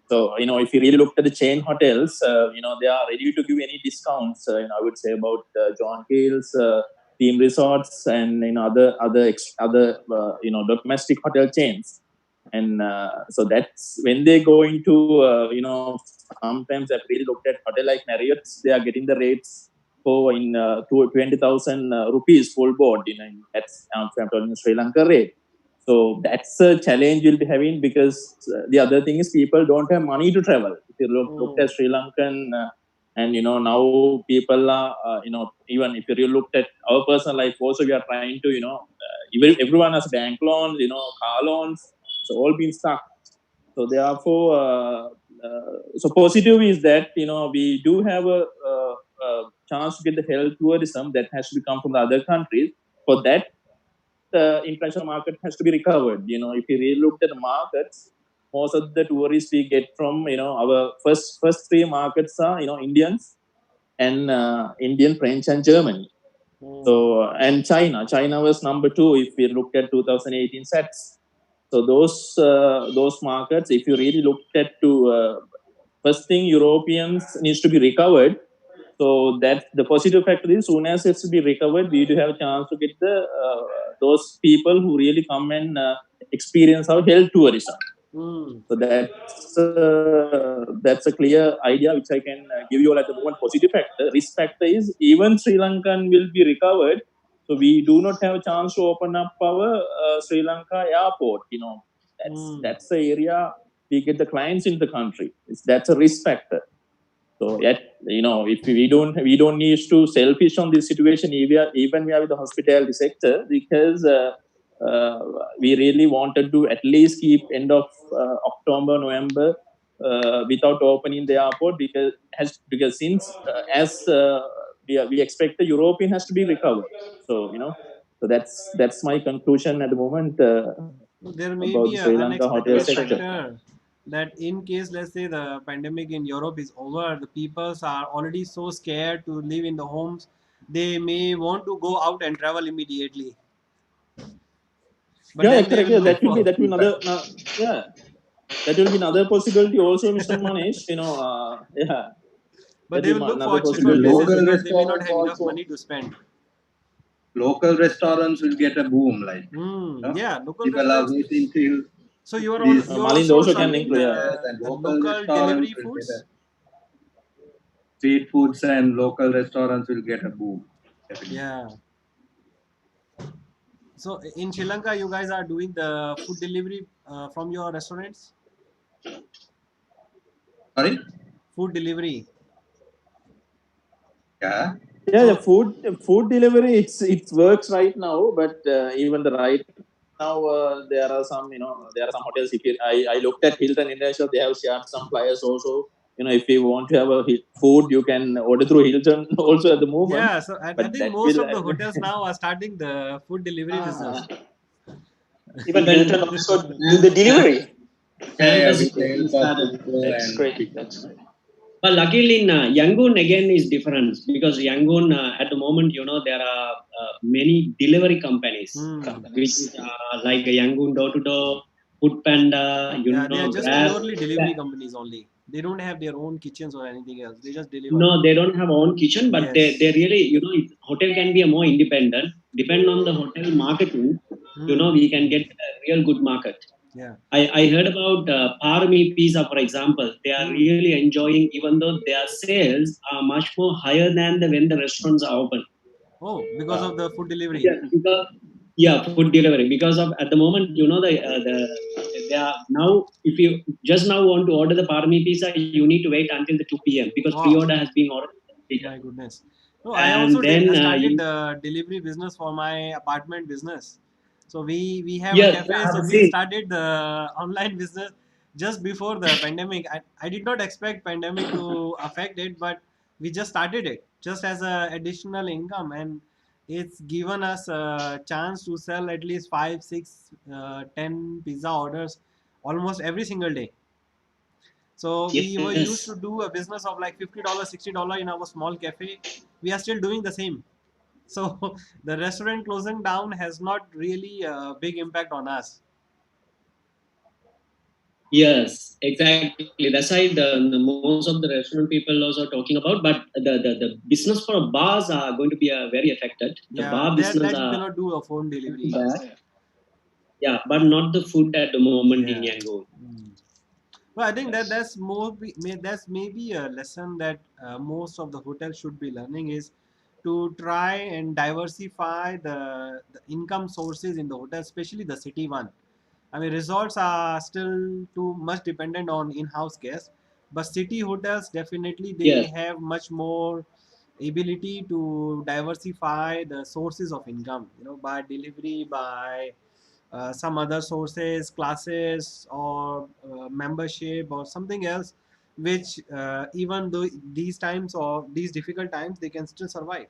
so, if you really look at the chain hotels, they are ready to give any discounts. I would say about John Hills, theme resorts and other domestic hotel chains. And so that's when they go into sometimes I've really looked at hotel like Marriott's, they are getting the rates for in 20,000 rupees full board. That's I'm talking Sri Lanka rate. So that's a challenge we'll be having, because the other thing is people don't have money to travel. If you look at Sri Lankan, and now people are, even if you really looked at our personal life also, we are trying to, everyone has bank loans, car loans, so all been stuck. So therefore, so positive is that we do have a chance to get the health tourism that has to come from the other countries. For that, the international market has to be recovered. If you really looked at the markets, most of the tourists we get from our first three markets are Indians and Indian, French, and Germany. So and China was number two if we looked at 2018 sets. So those markets, if you really looked at first thing, Europeans needs to be recovered. So that's the positive factor is, soon as it's to be recovered, we do have a chance to get those people who really come and experience our health tourism. So that's a clear idea which I can give you all at the moment. Positive factor, risk factor is even Sri Lankan will be recovered. So we do not have a chance to open up our Sri Lanka airport. That's the area we get the clients in the country. That's a risk factor. So yet, if we don't need to selfish on this situation, even we are with the hospitality sector, because uh, we really wanted to at least keep end of October, November without opening the airport, because since we expect the European has to be recovered. So so that's my conclusion at the moment There may about be the an Sri Lanka hotel unexpected sector. factor that in case, let's say, the pandemic in Europe is over, the peoples are already so scared to live in the homes, they may want to go out and travel immediately. But Yeah, then they correct. will Yeah, look for. that will be another. Yeah, that will be another possibility also, Mr. Manish. Yeah, But that they will will be look another for And the cheaper possibility places local also. because they may not restaurants have enough also, money to spend. local restaurants will get a boom. Like, Yeah, local people are restaurants. waiting till So you are all these you're Malind also also can serving include. Yeah, yes, and the local local restaurants delivery will get a foods. street foods and local restaurants will get a boom. Definitely. Yeah. So in Sri Lanka, you guys are doing the food delivery from your restaurants? Sorry? Food delivery. Yeah. yeah, the So food delivery, it works right now, but even the right now there are some hotels. I looked at Hilton International, they have shared some flyers also. If you want to have a food, you can order through Hilton also at the moment. yeah, so I But think that most will of the hotels now are starting the food delivery business. Even Even Hilton also do the delivery. Yeah, yeah, Qantas with the help of started. Uber That's and great. Swiggy. That's great. But luckily in Yangon again is different, because Yangon at the moment there are many delivery companies, which Companies. is like a Yangon door to door, Food Panda, Yeah, they are just Grab. purely delivery companies only. They don't have their own kitchens or anything else. They just deliver. No, they don't have own kitchen, but they Yes. really hotel can be a more independent. Depend on the hotel marketing, Hmm. we can get a real good market. Yeah. I heard about Parmi Pizza, for example. They are Hmm. really enjoying, even though their sales are much more higher than when the restaurants are open. Oh, because of the food delivery. Because food delivery. Because of at the moment, they are now, if you just now want to order the Parmi Pizza, you need to wait until the 2 p.m. because Wow. pre-order has been already completed. My goodness. No, I also And then started the delivery business for my apartment business. So we have a yes, cafe. I So have we seen. started the online business just before the pandemic. I did not expect pandemic to affect it, but we just started it just as a additional income, and it's given us a chance to sell at least 5, 6, 10 pizza orders almost every single day. So we were used Yes. to do a business of like $50, $60 in our small cafe. We are still doing the same. So the restaurant closing down has not really a big impact on us. Yes, exactly. That's why the most of the restaurant people also are talking about. But the business for bars are going to be very affected. The Yeah, bar business that you are cannot do a phone delivery. bad. Yeah, but not the food at the moment in Yeah. Yangon. Mm. Well, I think that that's maybe a lesson that most of the hotels should be learning is to try and diversify the income sources in the hotel, especially the city one. I mean, resorts are still too much dependent on in-house guests, but city hotels definitely they Yes, have much more ability to diversify the sources of income. You know, by delivery, by some other sources, classes, or membership, or something else, which even though these times or these difficult times, they can still survive.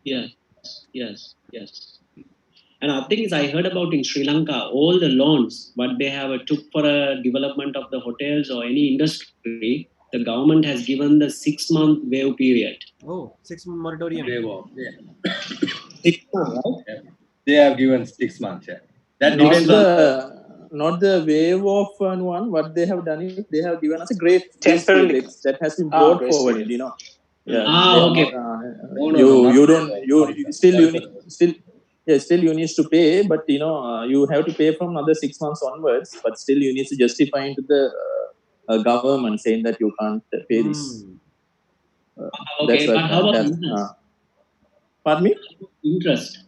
yes, yes. And other thing is, I heard about in Sri Lanka, all the loans what they have took for a development of the hotels or any industry, the government has given the 6 month waive period. Oh, 6 month moratorium. Waive off. Yeah. 6 months, right? Yeah. They have given 6 months. Yeah. That Not depends Six on the months. not the wave of one. What they have done is they have given us a great grace period Temporarily. that has been brought Grace forward. period. Yeah, Mm. they Ah, have not. okay. no, no, no, not You waive don't off. you Sorry, sorry. still Sorry you for need the word. still yeah still you need to pay, but you have to pay from another 6 months onwards. But still you need to justify into the government saying that you can't pay this. Hmm. That's Okay, what but how about has. interest? Pardon me. Interest.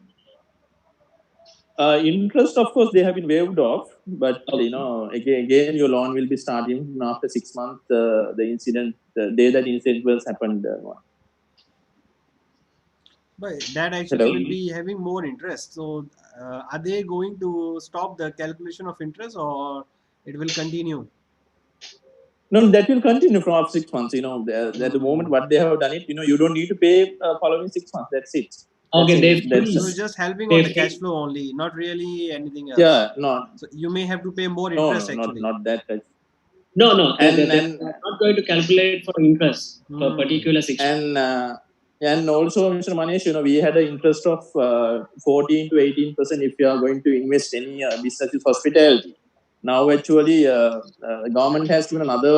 Interest, of course, they have been waived off, but Okay. again, your loan will be starting after 6 months. The incident, the day that incident was happened. But that actually Hello. will be having more interest. So, are they going to stop the calculation of interest, or it will continue? No, that will continue from after 6 months. At the moment, Hmm. what they have done it. You don't need to pay following 6 months. That's it. That's Okay, they in. That's So it's freeze. just helping on They the cash freeze. flow only, not really anything else. yeah. No, So you may have to pay more no, interest no, actually. not that. No, no, And they and are not going to calculate for interest for Hmm. particular 6 months. and also, Mr. Manish, we had an interest of 14 to 18% if you are going to invest any business with hospitality. Now, actually, the government has given another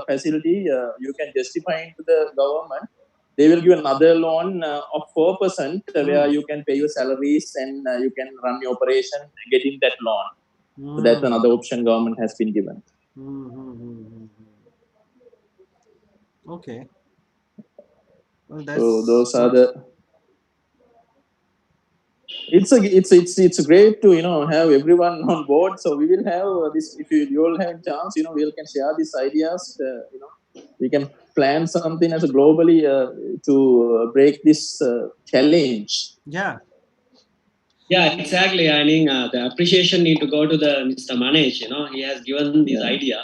facility. You can justify into the government. They will give another loan of 4% where Hmm. you can pay your salaries and you can run your operation getting that loan. So that's Hmm. another option government has been given. Hmm. Hmm. Hmm. Hmm. Okay. Well, So that's those are good. the it's great to have everyone on board. So we will have this. If you all have chance, we can share these ideas. We can plan something as a globally to break this challenge. Yeah. Yeah, exactly. I mean, the appreciation need to go to the Mr. Manage. He has given this Yeah. idea,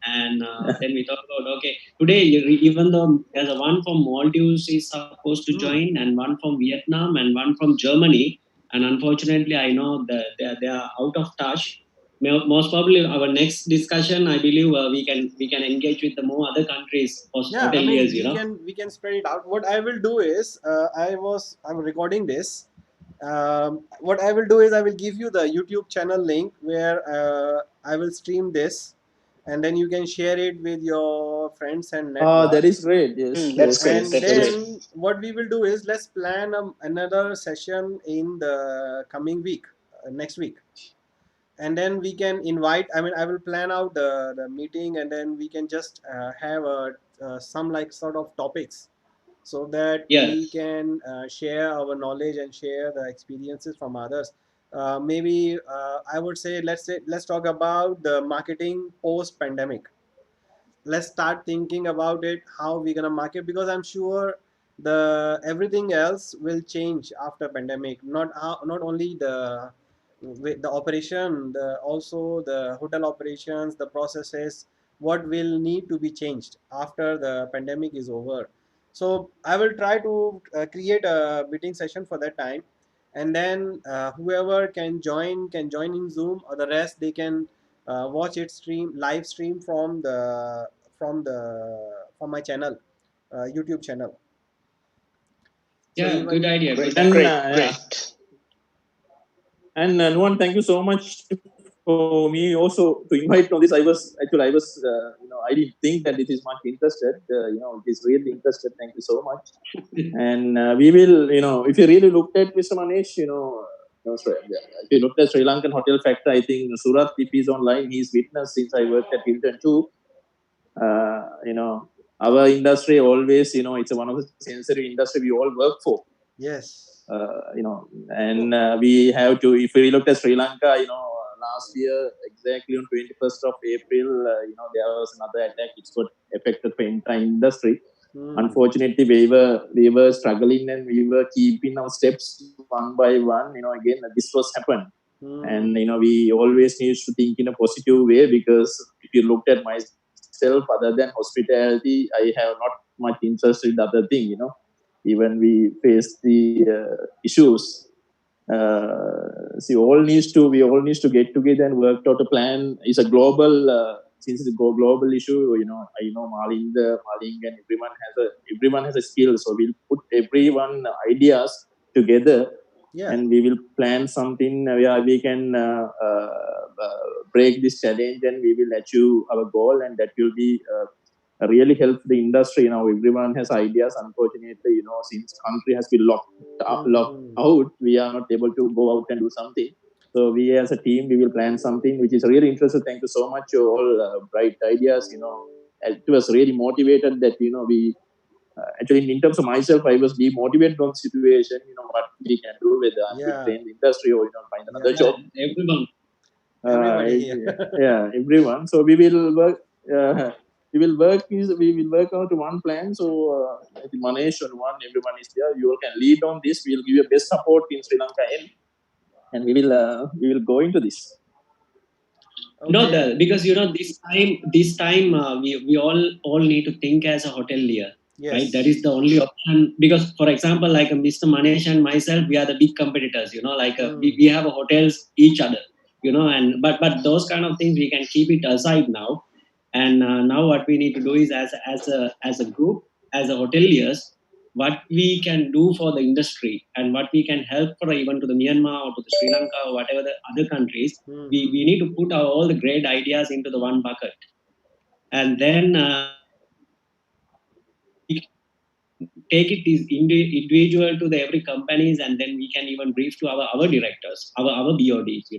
and then we talk about okay. Today, even though there's a one from Maldives is supposed to Hmm. join, and one from Vietnam, and one from Germany, and unfortunately, I know that they are out of touch. Most probably, our next discussion, I believe, we can engage with the more other countries Yeah. I hoteliers. mean, we can spread it out. What I will do is, I'm recording this. What I will do is I will give you the YouTube channel link where I will stream this, and then you can share it with your friends and That network. is great. Yes, That's yes, great. And yes, That's great. yes. then what we will do is let's plan another session in the coming week, next week, and then we can invite. I mean, I will plan out the meeting, and then we can just have some like sort of topics so that Yeah, we can share our knowledge and share the experiences from others. Maybe I would say let's talk about the marketing post pandemic. Let's start thinking about it, how we're gonna market, because I'm sure the everything else will change after pandemic. Not only the operation, the also the hotel operations, the processes, what will need to be changed after the pandemic is over. So I will try to create a meeting session for that time, and then whoever can join in Zoom, or the rest they can watch it stream live stream from my channel, YouTube channel. So yeah, good even idea, good Great. idea. And Great. Great. Nuwan, thank you so much for me also to invite on this. I was I didn't think that it is much interested. It is really interested. Thank you so much. And we will, if you really looked at Mr. Manish, if you looked at Sri Lankan hotel factor, I think Surat, if he's online, he's witnessed since I worked at Hilton too. Our industry always, it's one of the sensory industry we all work for. Yes. We have to, if we look at Sri Lanka, last year, exactly on 21st of April, there was another attack. It's got affected the entire industry. Unfortunately, we were struggling and we were keeping our steps one by one. Again, this was happened. And, we always need to think in a positive way, because if you looked at myself, other than hospitality, I have not much interest in the other thing, even we face the issues. We all needs to get together and work out a plan. It's a global, since it's a global issue. I know Maling and everyone has a skill. So we'll put everyone ideas together, and we will plan something where we can break this challenge, and we will achieve our goal, and that will be really help the industry. Everyone has ideas. Unfortunately, since country has been locked out, we are not able to go out and do something. So we as a team, we will plan something which is really interesting. Thank you so much, all bright ideas. It was really motivated that we actually, in terms of myself, I was demotivated from the situation. What we can do, whether I'm going to stay in the industry or find another job. Everybody yeah, everyone. So we will work. We will work out one plan. So I think Manesh and everyone is there. You all can lead on this. We will give you best support in Sri Lanka, and we will go into this. Okay. Because this time we all need to think as a hotelier. Yes. Right, that is the only option. Because, for example, like Mr. Manesh and myself, we are the big competitors. We have hotels each other. And but those kind of things we can keep it aside now. And now what we need to do is as a group, as a hoteliers, what we can do for the industry and what we can help for even to the Myanmar or to the Sri Lanka or whatever the other countries. We need to put all the great ideas into the one bucket, and then we take it is individual to the every companies, and then we can even brief to our directors, our BODs,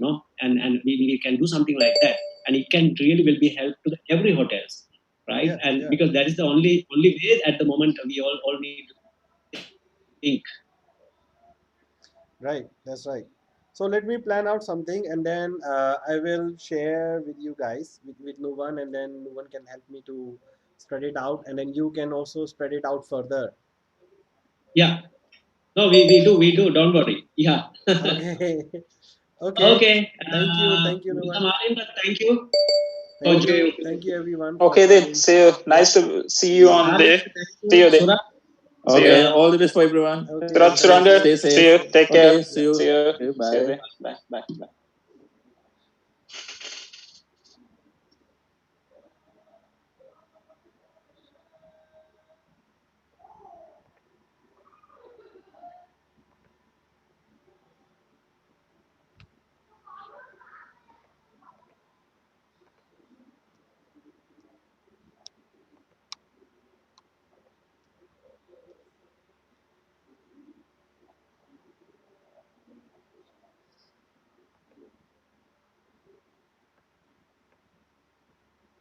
and we can do something like that, and it can really will be help to the every hotels, right? Because that is the only way at the moment we all need to think. Right, that's right. So let me plan out something, and then I will share with you guys, with Nuvan, and then Nuvan can help me to spread it out, and then you can also spread it out further. Yeah. No, we do. Don't worry. Yeah. Okay. Okay. Thank you, Mr. Nuvan. Malinda, thank you. Thank you, everyone. Okay, then. See you. Nice to see you on there. See you then. Okay, all the best for everyone. Okay, Surat Suranga, Stay safe. see you. Take care. Okay, see you. See you. Okay, See you bye. then. Bye.